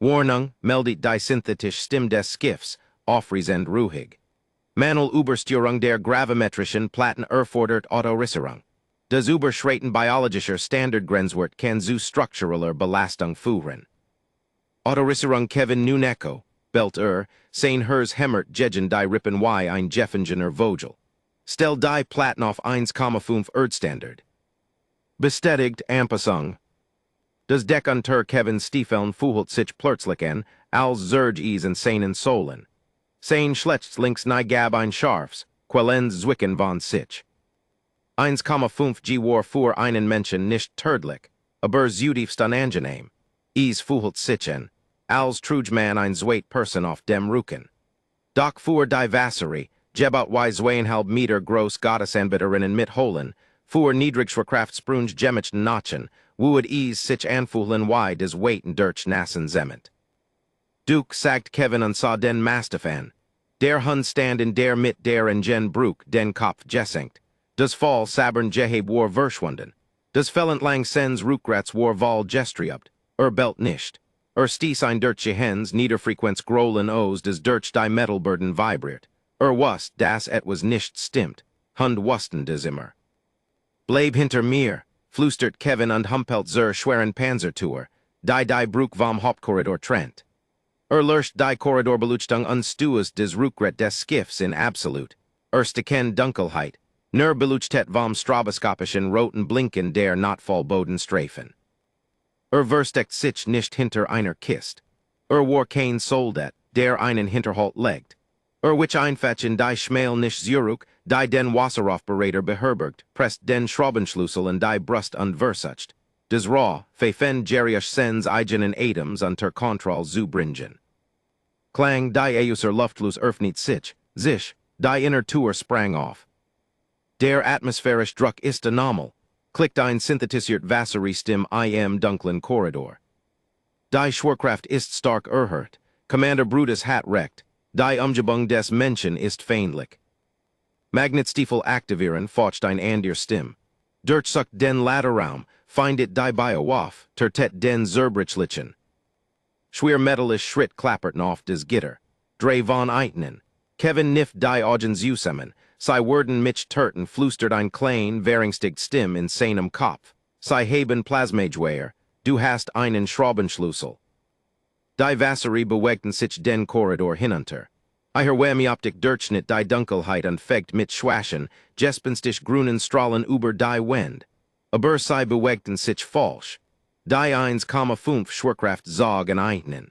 Warnung, meldet die synthetisch Stimme des Skiffs, aufriesend ruhig. Manuel Übersteuerung der gravimetrischen Platten erfordert Autorisierung. Das Überschreiten biologischer Standardgrenzwert kann zu strukturaler Belastung führen. Autorisierung Kevin nun echo, belt sein Hers hämmert gegen die Rippen wie ein Jeffengener Vogel. Stell die Platten auf 1,5 Erdstandard. Bestätigt Anpassung. Das Deck unter Kevin Stiefeln fuhlt sich plötzlich an, als Zerg in seinen Sohlen. Sein schlechts links nie gab ein Scharfs, Quellens Zwicken von sich. 1,5 G war für einen Menschen nicht tödlich, aber zutiefst unangenehm. Fuhlt sich an, als trug man ein zweit Person auf dem Rücken. Doch für die Vasserie, gebaut wie 2,5 Meter groß Gottesanbieterinnen mit Holen, für Niedrigschwerkraftsprung gemischten Notchen, would sich anfühlen wie des Weiten durch Nassen Zement. Duke sagt Kevin und sah den Mastiff an. Der Hund stand in der mit der Ingen Bruch den Kopf gesenkt. Das Fall sabern Geheb war verschwunden. Das Fellend lang sens Rückgratz war Vol gestriebt. Belt nicht. Stieß ein durch Hens Niederfrequenz grollen aus des durch die Metalburden vibriert. Wust das etwas nicht stimmt. Hund wusten des immer. Bleib hinter mir, flüstert Kevin und humpelt zur schweren Panzertour, die Bruch vom Hauptkorridor trennt. Löscht die Korridorbeluchtung unstues des Rückgrat des Skiffs in absolut. Steken Dunkelheit, nur beluchtet vom stroboskopischen roten Blinken der Notfallbodenstreifen. Versteckt sich nicht hinter einer Kist. War kein Soldat, der einen Hinterhalt legt. Which einfach in die Schmail nicht Zurück, die den Wasseraufbereiter beherbergt, presst den Schraubenschlüssel in die Brust und versucht. Des Raw, Pfeifen Geriach sens eigenen Atoms unter Kontroll zu bringen. Klang die Euser Luftlos öffnet sich, die inner Tour sprang auf. Der atmosphärisch Druck ist normal, klickt ein synthetisiert Wasseristim im dunklen Korridor. Die Schwerkraft ist stark erhört, Commander Brutus hat recht, die Umgebung des Menschen ist feindlich. Magnetstiefel aktivieren faucht ein ander Stim. Durchsucht den Ladderraum, findet die Biowaff, tertet den Zerbrichlichen. Schwermetallisch Schritt klapperten auf des Gitter. Drei von Eitnen. Kevin nift die Augens Usemen, sei werden mich turten flüstert ein klein, wäringstig Stim in seinem Kopf. Sei haben Plasmageware, du hast einen Schraubenschlüssel. Die Vasserie bewegten sich den Korridor hinunter. Wärmeoptik Durchschnitt die Dunkelheit und fegt mit Schwaschen, gespenstisch grünen Strahlen über die Wind. Aber sei bewegten sich falsch. Die 1,5 Schwerkraft sagen Eignen.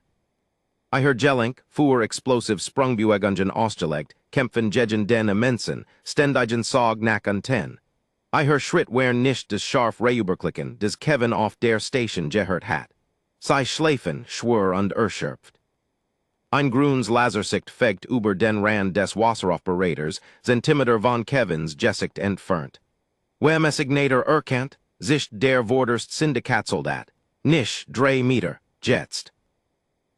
Gelink, fuhr explosiv Sprungbuegungen ausgelegt, kämpfen gegen den immensen, ständigen Sog nach unten. Schritt wären nicht des scharf Reuberklicken, des Kevin auf der Station gehört hat. Sei schläfen, schwör und erschöpft. Ein Gruns Lasersicht fegt über den Rand des Wasseraufbereiters, Zentimeter von Kevins Gesicht entfernt. Wärmesignator erkannt, sich der Vorderst Syndikatsoldat, nicht 3 Meter, jetzt.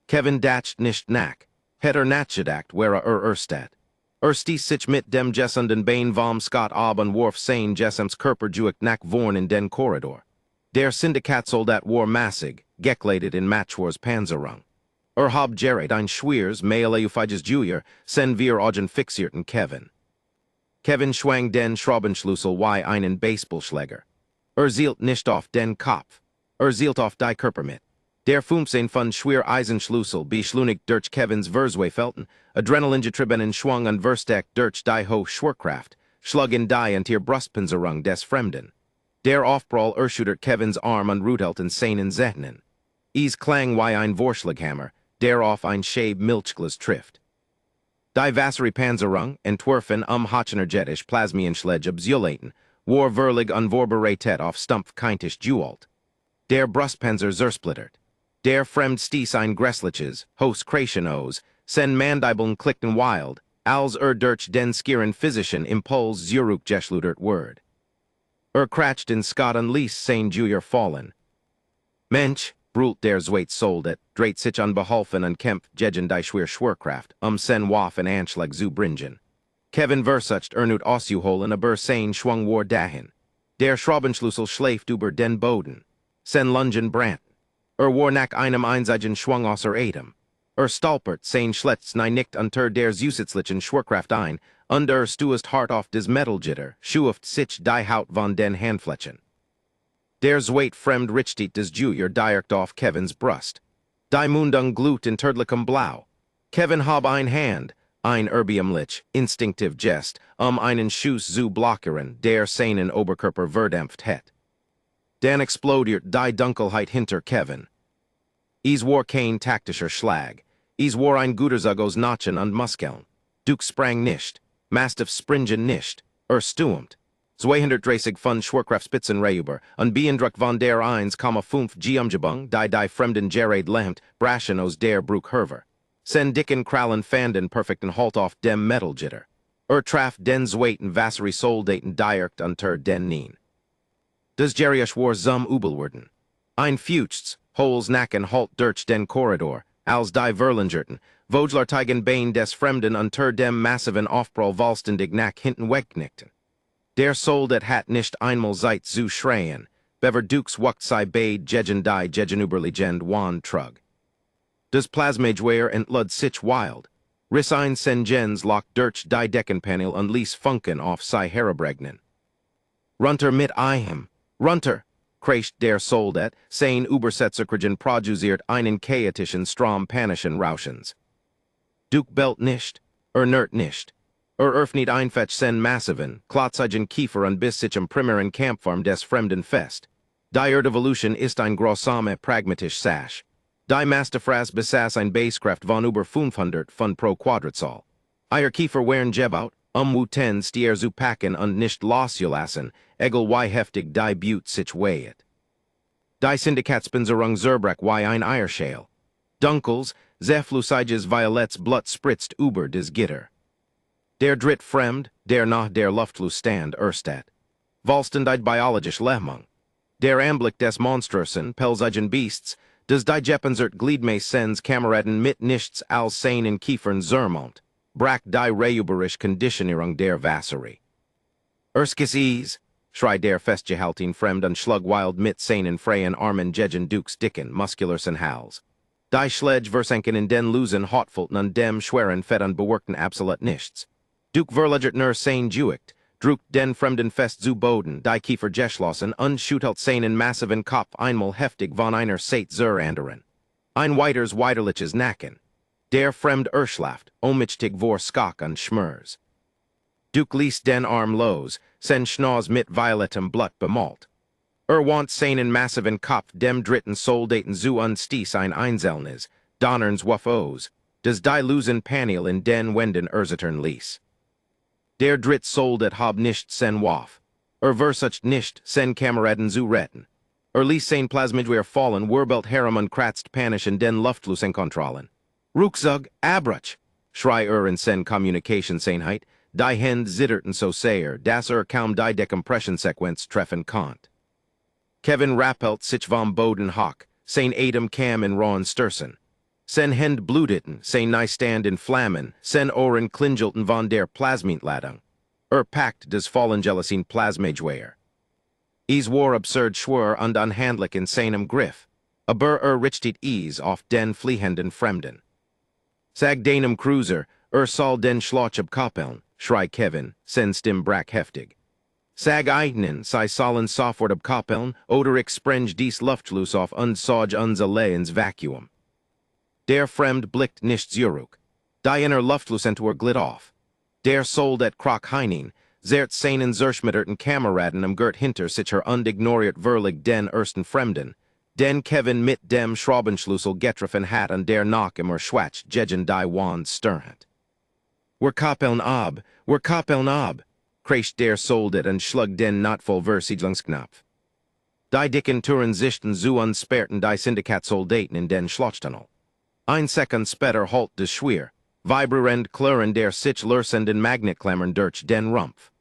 Kevin dacht nicht nach, hätte nachgedacht wäre erstat. Stieß sich mit dem gesunden Bein vom Scott ab und warf sein Jessems Körper juicht nach vorn in den Korridor. Der Syndikatsoldat war massig, gekleidet in Matchwars Panzerung. Hab gerät ein schweres, Maileufiges Junior, sen wir Augen fixierten Kevin. Kevin schwang den Schraubenschlüssel wie einen Baseballschläger. Zielt nicht auf den Kopf. Zielt auf die Körper mit. Der 15 von schwer Eisenschlüssel beschleunigt durch Kevins Versweifelten, Adrenalingetriebenen Schwung und Versteckt durch die hohe Schwerkraft, schlug in die und ihr Brustpanzerung des Fremden. Der Aufprall erschüttert Kevins Arm und rüttelt seinen Zähnen. Klang wie ein Vorschlaghammer, der auf ein Schäb Milchglas trifft. Die Vasserie-Panzerung, entwerfen hochenergetisch Plasmienschläge abzulaten, war verlig unvorbereitet auf Stumpf keintisch Dualt. Der Brustpanzer zersplittert. Der Fremd stieß ein grässliches, host Krationos, sen Mandibeln klickten wild, als durch den skieren physischen Impuls zurückgeschleudert word. Kratcht in Scott und ließ sein Junior fallen. Mensch, brult der Soldat, dreht sich unbeholfen und kämpft gegen die Schwerkraft, sen Waff und Anschlag zu bringen. Kevin versucht ernut auszuholen, aber sein Schwung war dahin. Der Schraubenschlüssel schläft über den Boden. Sen lungen brannten. War nach einem einzigen Schwung außer Atem. Stolpert sein Schletz nickt unter der zusätzlichen Schwerkraft ein, und stößt hart auf des Metallgitter, schuft sich die Haut von den Handflächen. Der Zweit Fremd richtet des Junior direkt auf Kevins Brust. Die Mundung glut in tödlichem Blau. Kevin hab ein Hand, ein erbiumlich, instinktiv Gest, einen Schuss zu blockieren, der seinen Oberkörper verdämpft het. Dann explodiert die Dunkelheit hinter Kevin. War kein taktischer Schlag. War ein guter aus Nachen und Muskeln. Duke sprang nicht. Mastiff springen nicht. Stumt. 230 von Schwerkraftspitzenreuber und beeindruckt von der 1,5 Umgebung, die Fremden Gerard lähmt, brachen aus der Bruchherver. Sen dicken Krallen fanden perfekten Halt auf dem Metallgitter. Traf den Zweiten Vasserie Soldaten direkt unter den Nien. Das Geriach war zum Übelwerden. Ein Fuchts, holes nacken halt durch den Korridor, als die Verlingerten, Voglartigen Bein des Fremden unter dem massiven Aufprall vollständig nach hinten wegknickten. Der Soldat hat nicht einmal Zeit zu schreien, bever Dukes wucht sei beid gegen die gegenüberliegend Wand trug. Das Plasmageware entlud sich wild, riss ein Sengens lock durch die Deckenpanel und ließ Funken auf sei Herabregnen. Runter mit ihm, runter, kreischt der Soldat, sein Übersetzerkriegen produziert einen chaotischen Strom panischen Rauschens. Duke belt nicht, nert nicht. Öffnet einfach sen massiven, klotzigen Kiefer und bis sich im primären Kampfform des Fremden fest. Die Erdevolution ist ein grossame pragmatisch Sash. Die Masterfras besaß ein Basecraft von über 500 von pro Quadratzahl. Eier Kiefer wären Jebaut, Wu-10 stier zu packen und nicht loszulassen, egal wie heftig die Butte sich weihet. Die Syndikatspenserung Zerbrach wie ein Eierschale. Dunkels, Zeflusiges Violets Blut spritzt über des Gitter. Der Dritt Fremd, der nach der Luftfluss stand Erstat. Volstendeit biologisch Lehmung. Der Anblick des Monströsen, Pelsigen Beasts, des die Jeppensert Gliedmaß sens Kameraden mit nichts als seinen Kiefern Zermont, brach die Reuberisch Konditionierung der Vasserie. Erskis Ease, schrei der festgehalten Fremd und Schlugwild mit seinen freien Armen gegen Dukes Dicken, Muskularsen Hals. Die Schledge versenken in den Losen Hotfulten und dem Schweren Fett und beworkten absolut nichts. Duke verlegert nur sein Juicht, druckt den Fremden fest zu Boden, die Kiefer geschlossen und schüttelt seinen massiven Kopf einmal heftig von einer Seit zur anderen. Ein weiters Weiderliches Nacken. Der Fremd erschlaft, omichtig vor Skak und Schmers. Duke ließ den Arm los, sen Schnauz mit violetem Blut bemalt. Want seinen massiven Kopf dem dritten Soldaten zu unstieß ein Einzelnes, Donnerns Wuffos, des die Losen Panel in den Wenden Erzetern ließ. Der Dritt Soldat hab nicht sen Waff. Versucht nicht sen Kameraden zu retten. Ließ sein Plasmidwehr fallen, Wurbelt Harem und kratzt Panisch in den Luftfluss kontrollen. Ruckzug, Abrach, schrei in sen Kommunikationseinheit, die Hände zitterten so sehr, dass kaum die Decompression-Sequenz treffen konnt. Kevin rappelt sich vom Boden hock, sein Atem kam in rauen Stürzen. Sen Hände bluteten, sein Neistand in Flammen, sen Ohren klingelten von der Plasmintladung. Packt des Fallengelicin Plasmageware. War absurd schwör und unhandlich in seinem Griff, aber richtet auf den fliehenden Fremden. Sag deinem Cruiser, soll den Schloch abkoppeln, schrei Kevin, sen Stim brach heftig. Sag eignen, sei sollen sofort abkoppeln, oder ich spreng dies Luftschluss auf und sog unser ins Vakuum. Der Fremd blickt nicht zurück. Die inner Luftflussentor glitt auf. Der Soldat krach heinin, zert seinen Zerschmitterten Kameraden Gurt hinter sich undignoriert verlig den ersten Fremden, den Kevin mit dem Schraubenschlüssel getroffen hat und der noch immer schwatzt gegen die Wand stirrend. Wir koppeln ab, kreischt der Soldat und schlug den Notvollversiedlungsknopf. Die dicken Türen sichten zu unsperrten die Syndikatsoldaten in den Schlochtunnel. Ein Sekund später halt des Schwier, vibrierend klirrend der sich lösenden Magnetklammern durch den Rumpf.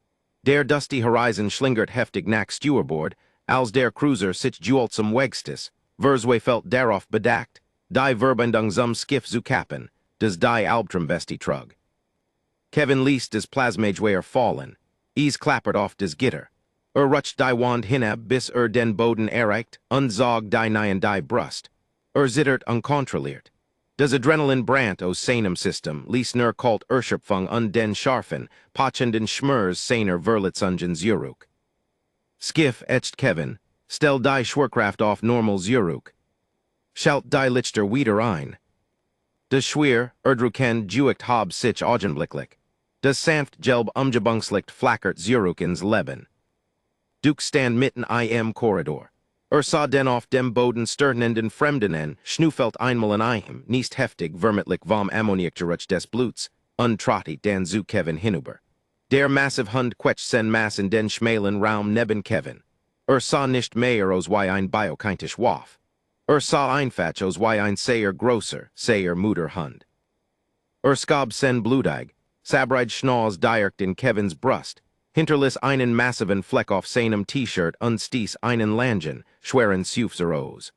Der dusty Horizon schlingert heftig nach Steuerbord, als der Cruiser sich duelt zum Wegstes, Versway felt darauf bedackt, die Verbindung zum Skiff zu kappen, des die Albtraumbesti trug. Kevin ließ des Plasmageware fallen, klappert auf des Gitter. Rutscht die Wand hinab bis den Boden erreicht, zog die neuen die Brust. Zittert unkontrolliert. Das Adrenalin brandt aus seinem System, ließ nur kalt Erschöpfung und den scharfen, pochenden Schmers seiner Verletzungen zurück. Skiff etcht Kevin, stell die Schwerkraft auf normal zurück. Schalt die Lichter wieder ein. Das Schwier, Erdruken juicht hab sich augenblicklich. Das sanft Gelb umgebungslicht flackert zurück ins Leben. Duke stand mitten im Korridor. Sah den auf dem Boden störnenden Fremdenen, schnufelt einmal in ihm, nicht heftig, vermitlich vom Ammoniakgeruch des Bluts, untrottet den zu Kevin hinüber. Der massiv Hund quetscht sen Mass in den schmalen Raum neben Kevin. Sah nicht mehr aus wie ein biokintisch Waff. Sah einfach aus wie ein sehr grosser, sehr muter Hund. Skab sen blutig, sabride Schnauz direkt in Kevins Brust, hinterließ einen massiven Fleck auf seinem T-Shirt und stieß einen langen, schweren Seufzer aus.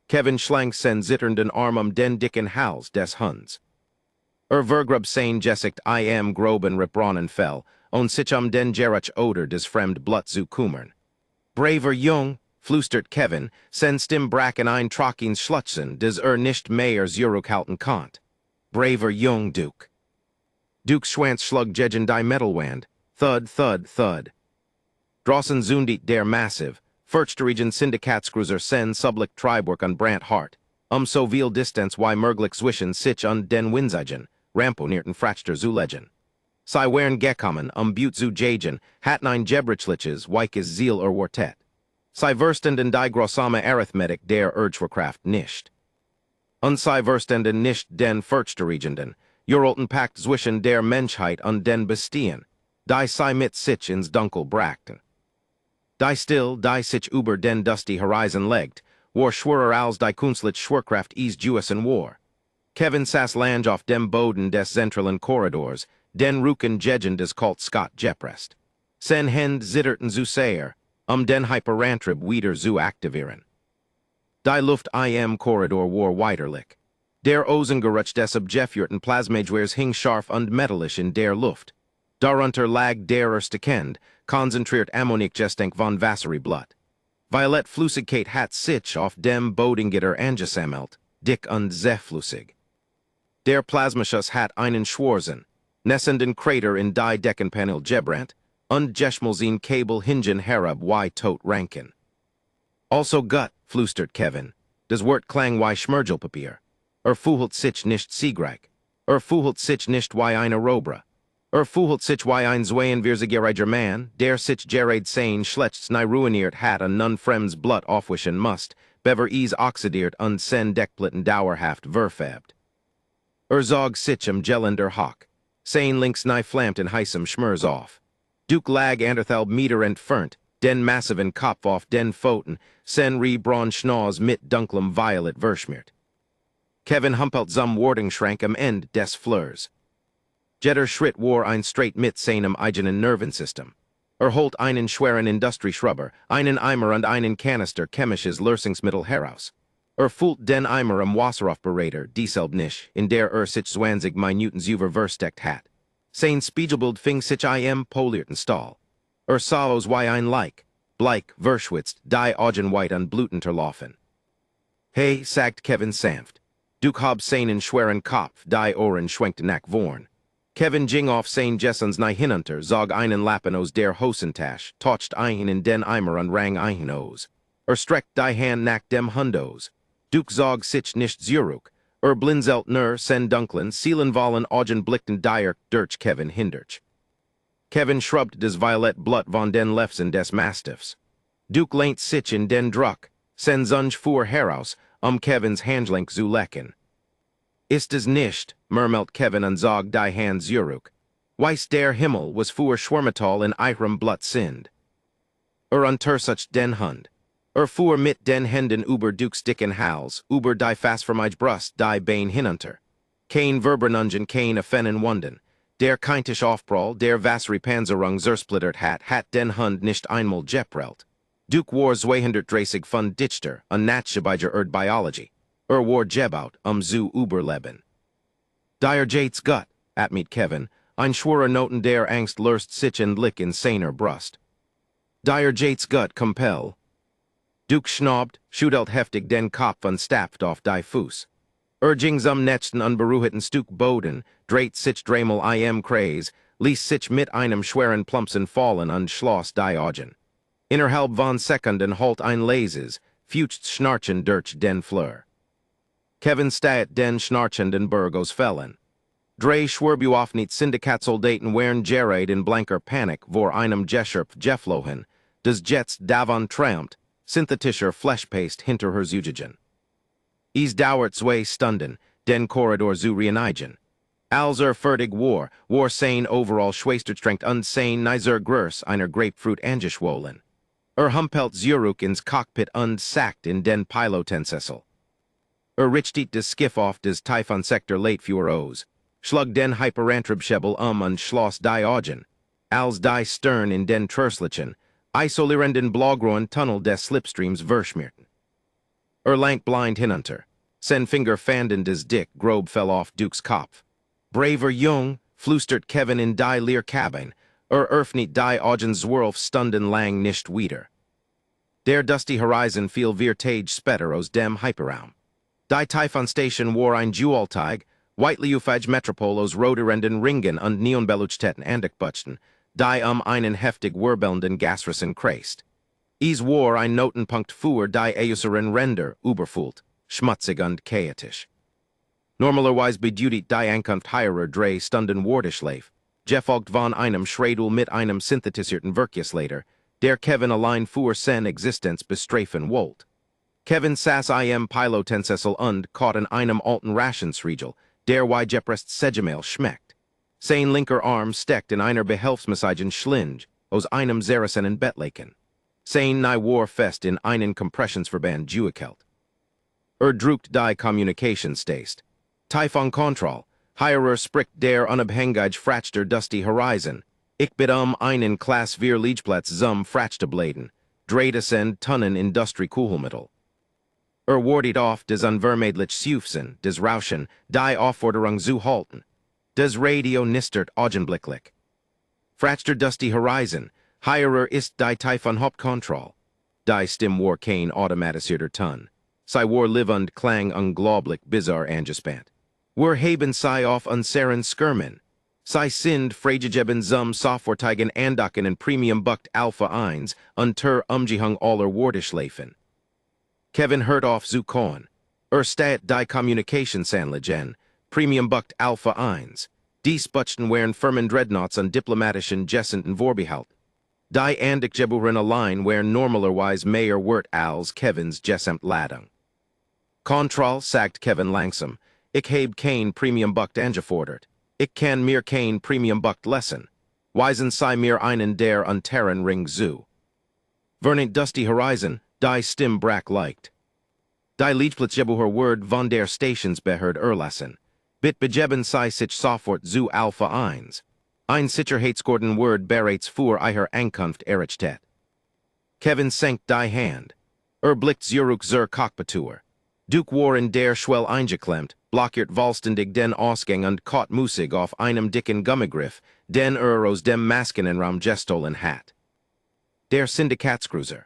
Kevin schlang sen zitternden Arm den dicken Hals des Hunds. Vergrub sein Gesicht groben Ripronen fell, und sich den Gerach Oder des Fremd Blut zu kümmern. Braver Jung, flüstert Kevin, sen Stim brachen ein Trockins Schlutzen, des nicht mehr zurückhalten konnt. Braver Jung, Duke. Duke Schwanz schlug gegen die Metalwand. Thud, thud, thud. Drossen zundet der massiv, Furchterigen Syndikatscruiser sen sublik Triburg und Brant Hart, so viel Distanz wie möglich zwischen sich und den Winzigen, ramponierten Frachter zu legen. Sie wären gekommen, Butte zu jagen, hatten ein Jebrichliches, weikes Ziel Quartett. sei Verstanden die grossame Arithmetik der Urgewerkraft nicht. Sei Verstanden nicht den Furchterregenden, Urolten packt zwischen der Menschheit und den Bestien, die sei mit sich ins Dunkel brachten. Die still, die sich über den dusty Horizon legt, war schwörer als die Kunstliche Schwerkraft is Jewison war. Kevin saß lang auf dem Boden des zentralen Korridors, den Rücken gegen des Kalt Scott Jeprest. Sen Hend zitterten zu sehr, den Hyperantrib wieder zu aktivieren. Die Luft im Korridor war weiterlich. Der Ozengeruch des Objefjurten Plasmagewers hing scharf und metallisch in der Luft. Darunter lag der erste Kend, konzentriert Ammoniakgestank von Wasseriblut. Violet Flüssigkeit hat sich auf dem Bodengitter angesammelt, dick und zähflüssig. Der Plasmaschuss hat einen schwarzen, nessenden Krater in die Deckenpanel gebrannt, und Geschmelzin Kabel hingen herab wie tot ranken. Also gut, flüstert Kevin, das Wort klang wie Schmirgelpapier. Fuhlt sich nicht siegreich. Fuhlt sich nicht wie eine Robra. Fuhlt sich wie ein zweyenwürziger Mann, der sich gerade sein schlechts nie ruiniert hat und nun fremds Blut aufwischen must, bever is oxidiert und sen Deckblitten dauerhaft verfärbt. Zog sich gelender Hock, sein links nie flammt in heißem Schmurs auf. Duke lag anderthalb Meter entfernt, den massiven Kopf auf den Pfoten, sen braun Schnauz mit dunklem Violet verschmiert. Kevin humpelt zum Wardingschrank am Ende des Flurs. Jeder Schritt war ein straight mit seinem eigenen Nervensystem. Holt einen schweren Industrieschrubber, einen Eimer und einen Kanister chemisches Lösungsmittel heraus. Fühlt den Eimer am Wasseraufbereiter, dieselb nicht, in der sich 20 Minuten versteckt hat. Sein Spiegelbild fing sich im polierten Stahl. Sah aus wie ein Leik, bleich, verschwitzt, die Augen weit und blutenterlaufen. Hey, sagt Kevin sanft. Duke hab seinen schweren Kopf, die Ohren schwenkten nach vorn. Kevin ging auf sein Jessens nie hinunter, zog einen Lappen aus der Hosentasch, toucht ein in den Eimer und rang ein aus. Streckt die Hand nach dem Hundos. Duke zog sich nicht zurück. Blinzelt nur sen dunklen, seelen wollen Augen blickten dire durch Kevin hinderch. Kevin schrubbed des Violet Blut von den Lefsen des Mastiffs. Duke lehnt sich in den Druck, sen zunge fuhr heraus, Kevins Handlenk zu lecken. Ist es nicht, murmelt Kevin und zog die Hand zurück. Weiss der Himmel was fuhr Schwermetall in ihrem Blut sind. Untersucht den Hund. Fuhr mit den Händen über Dukes dicken Hals, über die fastvermeige Brust, die Bein hinunter. Kein Verbrenungen, kein Affennen wunden. Der keintisch Aufprall, der Wasseripanzerung zersplittert hat den Hund nicht einmal geprellt. Duke war 230 von Dichter, und Natschebeiger Biology. War gebaut, zu überleben. Dire Jates gut, atmet Kevin, ein schwerer Noten der Angst löst sich und lick in seiner Brust. Dire Jates gut compel. Duke schnaubt, schüttelt heftig den Kopf und stapft auf die Fuß. Ging zum nächsten unberuhigten Stück Boden, dreht sich dreimal im Kreis, ließ sich mit einem schweren Plumpsen fallen und schloss die Augen. Innerhalb von Sekunden halt ein leises, fuchst Schnarchen durch den Flur. Kevin steht den schnarchenden Burgos fällen. Drei Schwerbewaffnet Syndikatsoldaten wären gerade in blanker Panik vor einem Gescherp geflohen, des Jets davon trampt, synthetischer Fleshpaste hinter her Zugigen. Is dauert 2 Stunden, den Korridor zu reinigen. Als fertig war sein overall Schwesterstrengt und sein nizer Größ einer Grapefruit angeschwollen. Humpelt zurück ins Cockpit und sackt in den Pilotensessel. Richtet des Skiff auf des Typhon-Sektor Leitführer schlug den Hyperantribschebel und schloss die Augen, als die Stern in den Trörslichen, isolierenden blaugrünen Tunnel des Slipstreams verschmierten. Langt blind hinunter, sen Finger fanden des Dick grob fell auf Dukes Kopf. Braver Jung, flüstert Kevin in die Leer Cabin, öffnet die Augen 12 Stunden lang nicht wieder. Der dusty Horizon fiel wir Tage später aus dem Hyperraum. Die Typhon-Station war ein Jewelteig, Whiteleufage Metropol aus roderenden Ringen und Neonbeleuchteten Andekbuchten, die einen heftig wirbelnden Gasrissen kreist. Is war ein Notenpunkt für die äußeren Ränder überfüllt, schmutzig und chaotisch. Normalerweise bedeutet die Ankunft heirer 3 Stunden Warteschlaf, gefolgt von einem Schredel mit einem synthetisierten Verkehrslader, der Kevin allein für sen Existenz bestrafen wollt. Kevin sass im Pilotensessel und caught in einem alten Rationsriegel, der wie gepresst Segemail schmeckt. Sein linker Arm steckt in einer Behelfsmassagen Schlinge, aus einem Saracenen Bettlaken. Sein nie war fest in einen Kompressionsverband Juekelt. Druckt die Communication stast. Typhon Kontroll, hierer spricht der Unabhängige Frachter Dusty Horizon. Ich bitte einen Klass vier Liegeplatz zum Frachterbladen, Dreidesen Tonnen Industrie Kugelmittel. Wartet auf des unvermeidlich Seufzen, des Rauschen, die Aufforderung zu halten. Des Radio nistert augenblicklich. Frachter Dusty Horizon, hierer ist die Typhon Hauptkontroll. Die Stimme war kein automatisierter Ton. Sie war livend klang unglaublich bizarr angespannt. Wir haben sie auf unseren Skirmen. Sie sind freigegeben zum Softwareteigen andocken in Premium Bucht Alpha 1 unter Umgehung aller Worteschleifen. Kevin hört auf zu kommen. Stat die Kommunikationsanlagen, Premium Bucht Alpha 1. Dies Buchten wären Firmen Dreadnoughts und diplomatischen Gessenden Vorbehalt. Die Andickgeburen allein wären normalerweise mehr Wert als Kevins Gessemt Ladung. Kontroll, sagt Kevin langsam, ich habe kein Premium Bucht angefordert. Ich kann mir kein Premium Bucht lessen. Weisen sei mir einen der unteren Ring zu. Vernint Dusty Horizon, die Stimme brack leicht. Die Liegplatzgebuher Word von der Stationsbehörd erlassen. Bit begeben sei sich sofort zu Alpha 1. Ein Sicherheitsgorden Word bereits für ihre Ankunft errichtet. Kevin senkt die Hand. Blickt zurück zur Cockpituhr. Duke war in der Schwell eingeklemmt, blockiert vollständig den Ausgang und caught musig auf einem dicken Gummigriff, den aus dem Maskenenraum gestohlen hat. Der Syndikatscruiser.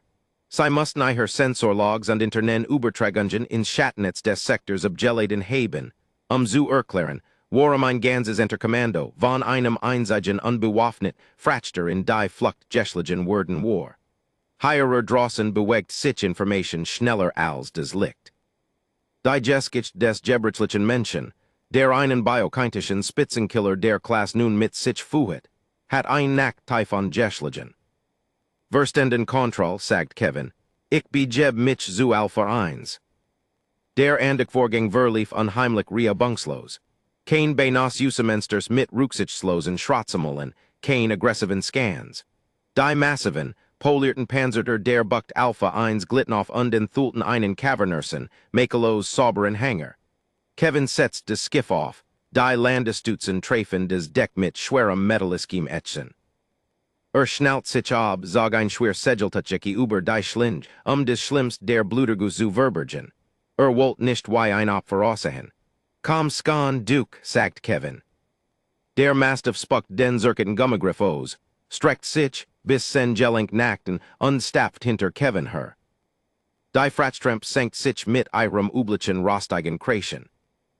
Sie mussten ihre Sensorlogs und internen Übertragungen in Schattennetz des Sektors abgeladen haben, zu erklären, warum ein ganzes Interkommando von einem einzigen unbewaffnet Frachter in die Fluchtgeschlagen worden war. Hierer draußen bewegt sich Information schneller als das Licht. Die Geskich des gebrichlichen Menschen, der einen biokintischen Spitzenkiller der Klasse nun mit sich fuhet, hat ein Nack Typhon geschlagen. Verstanden Kontroll, sagt Kevin, ich begeb mich zu Alpha 1. Der Andikvorgang verlief unheimlich reibungslos. Kein Benas Usemensters mit Rücksichtslosen Schrotzemmeln, kein aggressiven Scans. Die massiven, polierten Panzerter der Bucht Alpha 1 glitten auf und enthüllten einen Kavernersen, Makelos sauberen Hänger. Kevin setzt des Skiff auf, die Landestutzen treffen des Deck mit schwerem Metalliskim Etchen. Schnaut sich ab, sag ein schwer Segeltacheki über die Schlinge, des Schlimmst der Blutergus zu verbergen. Wollt nicht wie ein Opfer aussehen. Komm skan Duke, sagt Kevin. Der Mastiff spuckt den Zirketen Gummigriff aus, streckt sich, bis sen Gelenk nackten, unstapft hinter Kevin her. Die Frachtramp senkt sich mit ihrem üblichen rostigen Kreischen.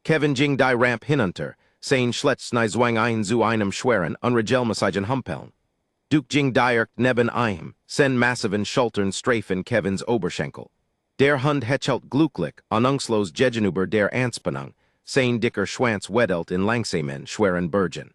Kevin ging die Ramp hinunter, sein Schletzsnei zwang ein zu einem schweren, unregelmäßigen Humpeln. Duke ging direkt neben ihm, sen massiven Schultern strafen Kevins Oberschenkel. Der Hund hechelt glücklich, anungslos gegenüber der Anspannung, sein dicker Schwanz wedelt in langsamen, schweren Bergen.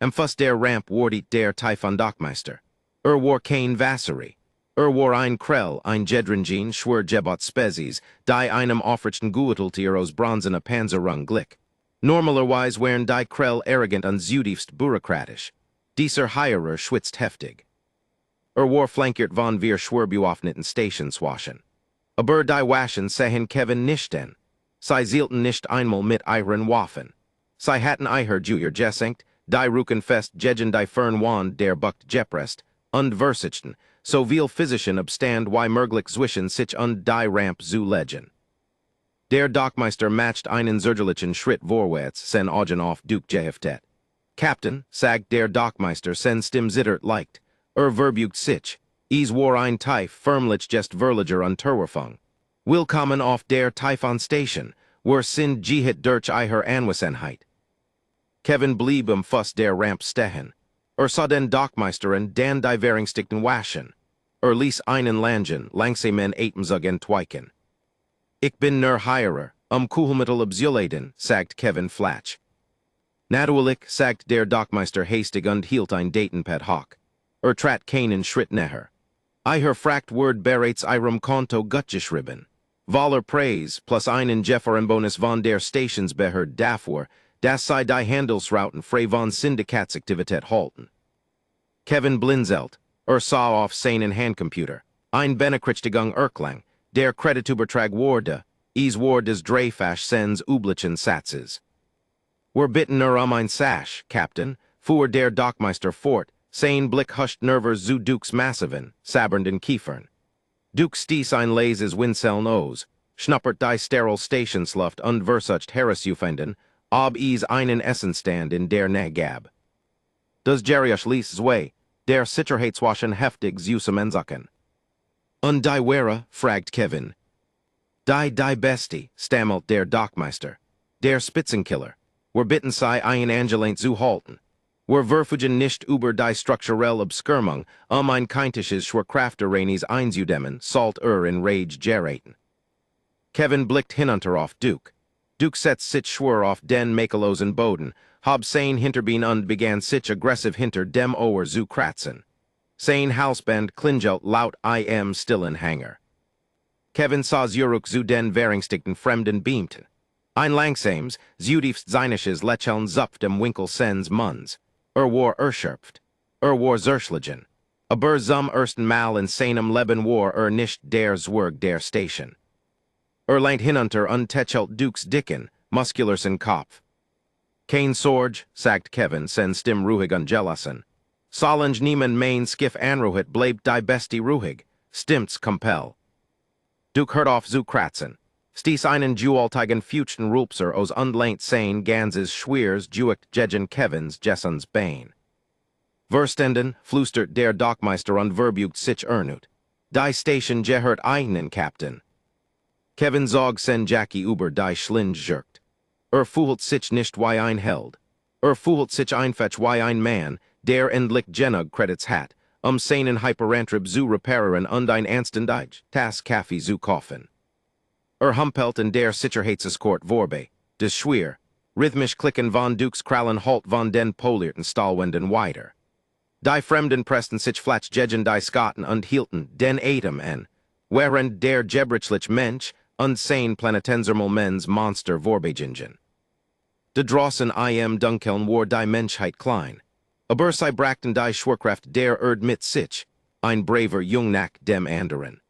Am Fuss der Ramp wartet der Typhon Dockmeister. War kein Vassari. War ein Krell, ein Jedringin schwer Gebot Spezies, die einem aufrichten Gueteltier aus bronzener Panzerung glick. Normalerweise wären die Krell arrogant und zutiefst bürokratisch. Dieser Hierer schwitzt heftig. War flankiert von wir schwerbewaffneten Stationswaschen. Aber die Waschen sehen Kevin nicht denn. Sie zielten nicht einmal mit ihren Waffen. Sie hatten ihr Junior gesenkt, die Rücken fest gegen die Fernwand der Bucht gepresst, und versichten, so viel physischen Abstand wie möglich zwischen sich und die Ramp zu legen. Der Dockmeister matcht einen zögerlichen Schritt vorwärts, sen Augen auf Duke geheftet. Captain, sagt der Dockmeister, sen Stimm zittert leicht, verbugt sich, war ein Teif förmlich just Verliger Unterwerfung. Willkommen auf der Typhon Station, wo sind gehit durch ihre Anwesenheit. Kevin blieb Fuss der Ramp stehen. Sah den Dockmeister und den die Währungsdichten waschen. Ließ einen Langen, langsamen Atemzug entweichen. Ich bin nur Hierer, Kugelmittel abzuladen, sagt Kevin Flatsch. Natürlich, sagt der Dockmeister hastig und hielt ein Datenpad hoch. Trat keinen Schritt näher. I her fract word berates irum konto gutgeschrieben. Voller praise, plus einen Jefferen bonus von der Stations beher dafür, das sei die Handelsrouten frei von Syndikatsaktivität halten. Kevin Blinzelt, saw off seinen Handcomputer, ein Benachrichtigung Erklang, der Kreditübertrag wurde, war des Dreifasch sens üblichen Satzes. Wir bitten ein Sash, Captain, fuhr der Dockmeister fort, sein Blick huscht nerver zu Dukes Massiven, sabernden Kiefern. Duke stieß ein leises Winseln O's, schnuppert die Steril-Stationsluft und versucht herauszufinden, ob es einen Essenstand in der Nähe. Das Geriusch ließ zwei, der Sicherheitswaschen heftig zusammensacken. Und die Wera, fragt Kevin. Die Bestie, stammelt der Dockmeister. Der Spitzenkiller. Wir bitten sei ein Angelent zu halten. Wir verfügen nicht über die strukturelle Obskürmung, ein keintisches Schwerkrafterenis einzudämmen, salt in Rage geraten. Kevin blickt hinunter auf Duke. Duke setzt sich schwer auf den makellosen Boden, hob sein Hinterbeen und begann sich aggressiv hinter dem Ohr zu kratzen. Sein Halsband klingelt laut im stillen Hanger. Kevin sah zurück zu den Währungsdichten Fremden beamten. Ein langsames, zutiefst zeinisches Lächeln zupft dem Winkel sens Munds. War erschöpft. War zerschlagen. Aber zum ersten Mal in seinem Leben war nicht der Zwerg der Station. Leint hinunter und tätschelt Dukes dicken, muskularsen Kopf. Kein Sorge, sagt Kevin, sen stim ruhig und gelassen. Solange niemand mein Skiff anruhit bleibt die Bestie ruhig, stimmt's compel. Duke hört auf zu kratzen. Stieß einen dualtigen Fuchten Rulpser aus unleint sein ganzes Schwiers juicht jegen Kevins Jessens Bane. Verstenden, flüstert der Dockmeister und verbugt sich ernut. Die Station gehört einen Captain. Kevin zog sen Jackie über die Schlinge jerkt. Fühlt sich nicht wie ein Held. Fühlt sich einfetch wie ein Mann, der endlich genug Credits hat, seinen Hyperantrib zu reparieren und ein anständig Tas Kaffee zu kaufen. Humpelt in der Sicherheitsescort vorbe, des Schwier, rhythmisch klicken von Dukes Krallen halt von den polierten Stahlwänden weiter. Die Fremden pressten sich flach gegen die Skotten und hielten den Atem en, während der Gebrichlich Mensch und sein Planetenzermal Mens Monster vorbegingen. De draußen im Dunkeln war die Menschheit klein, aber sie brachten die Schwerkraft der mit sich, ein braver Jungnack dem anderen.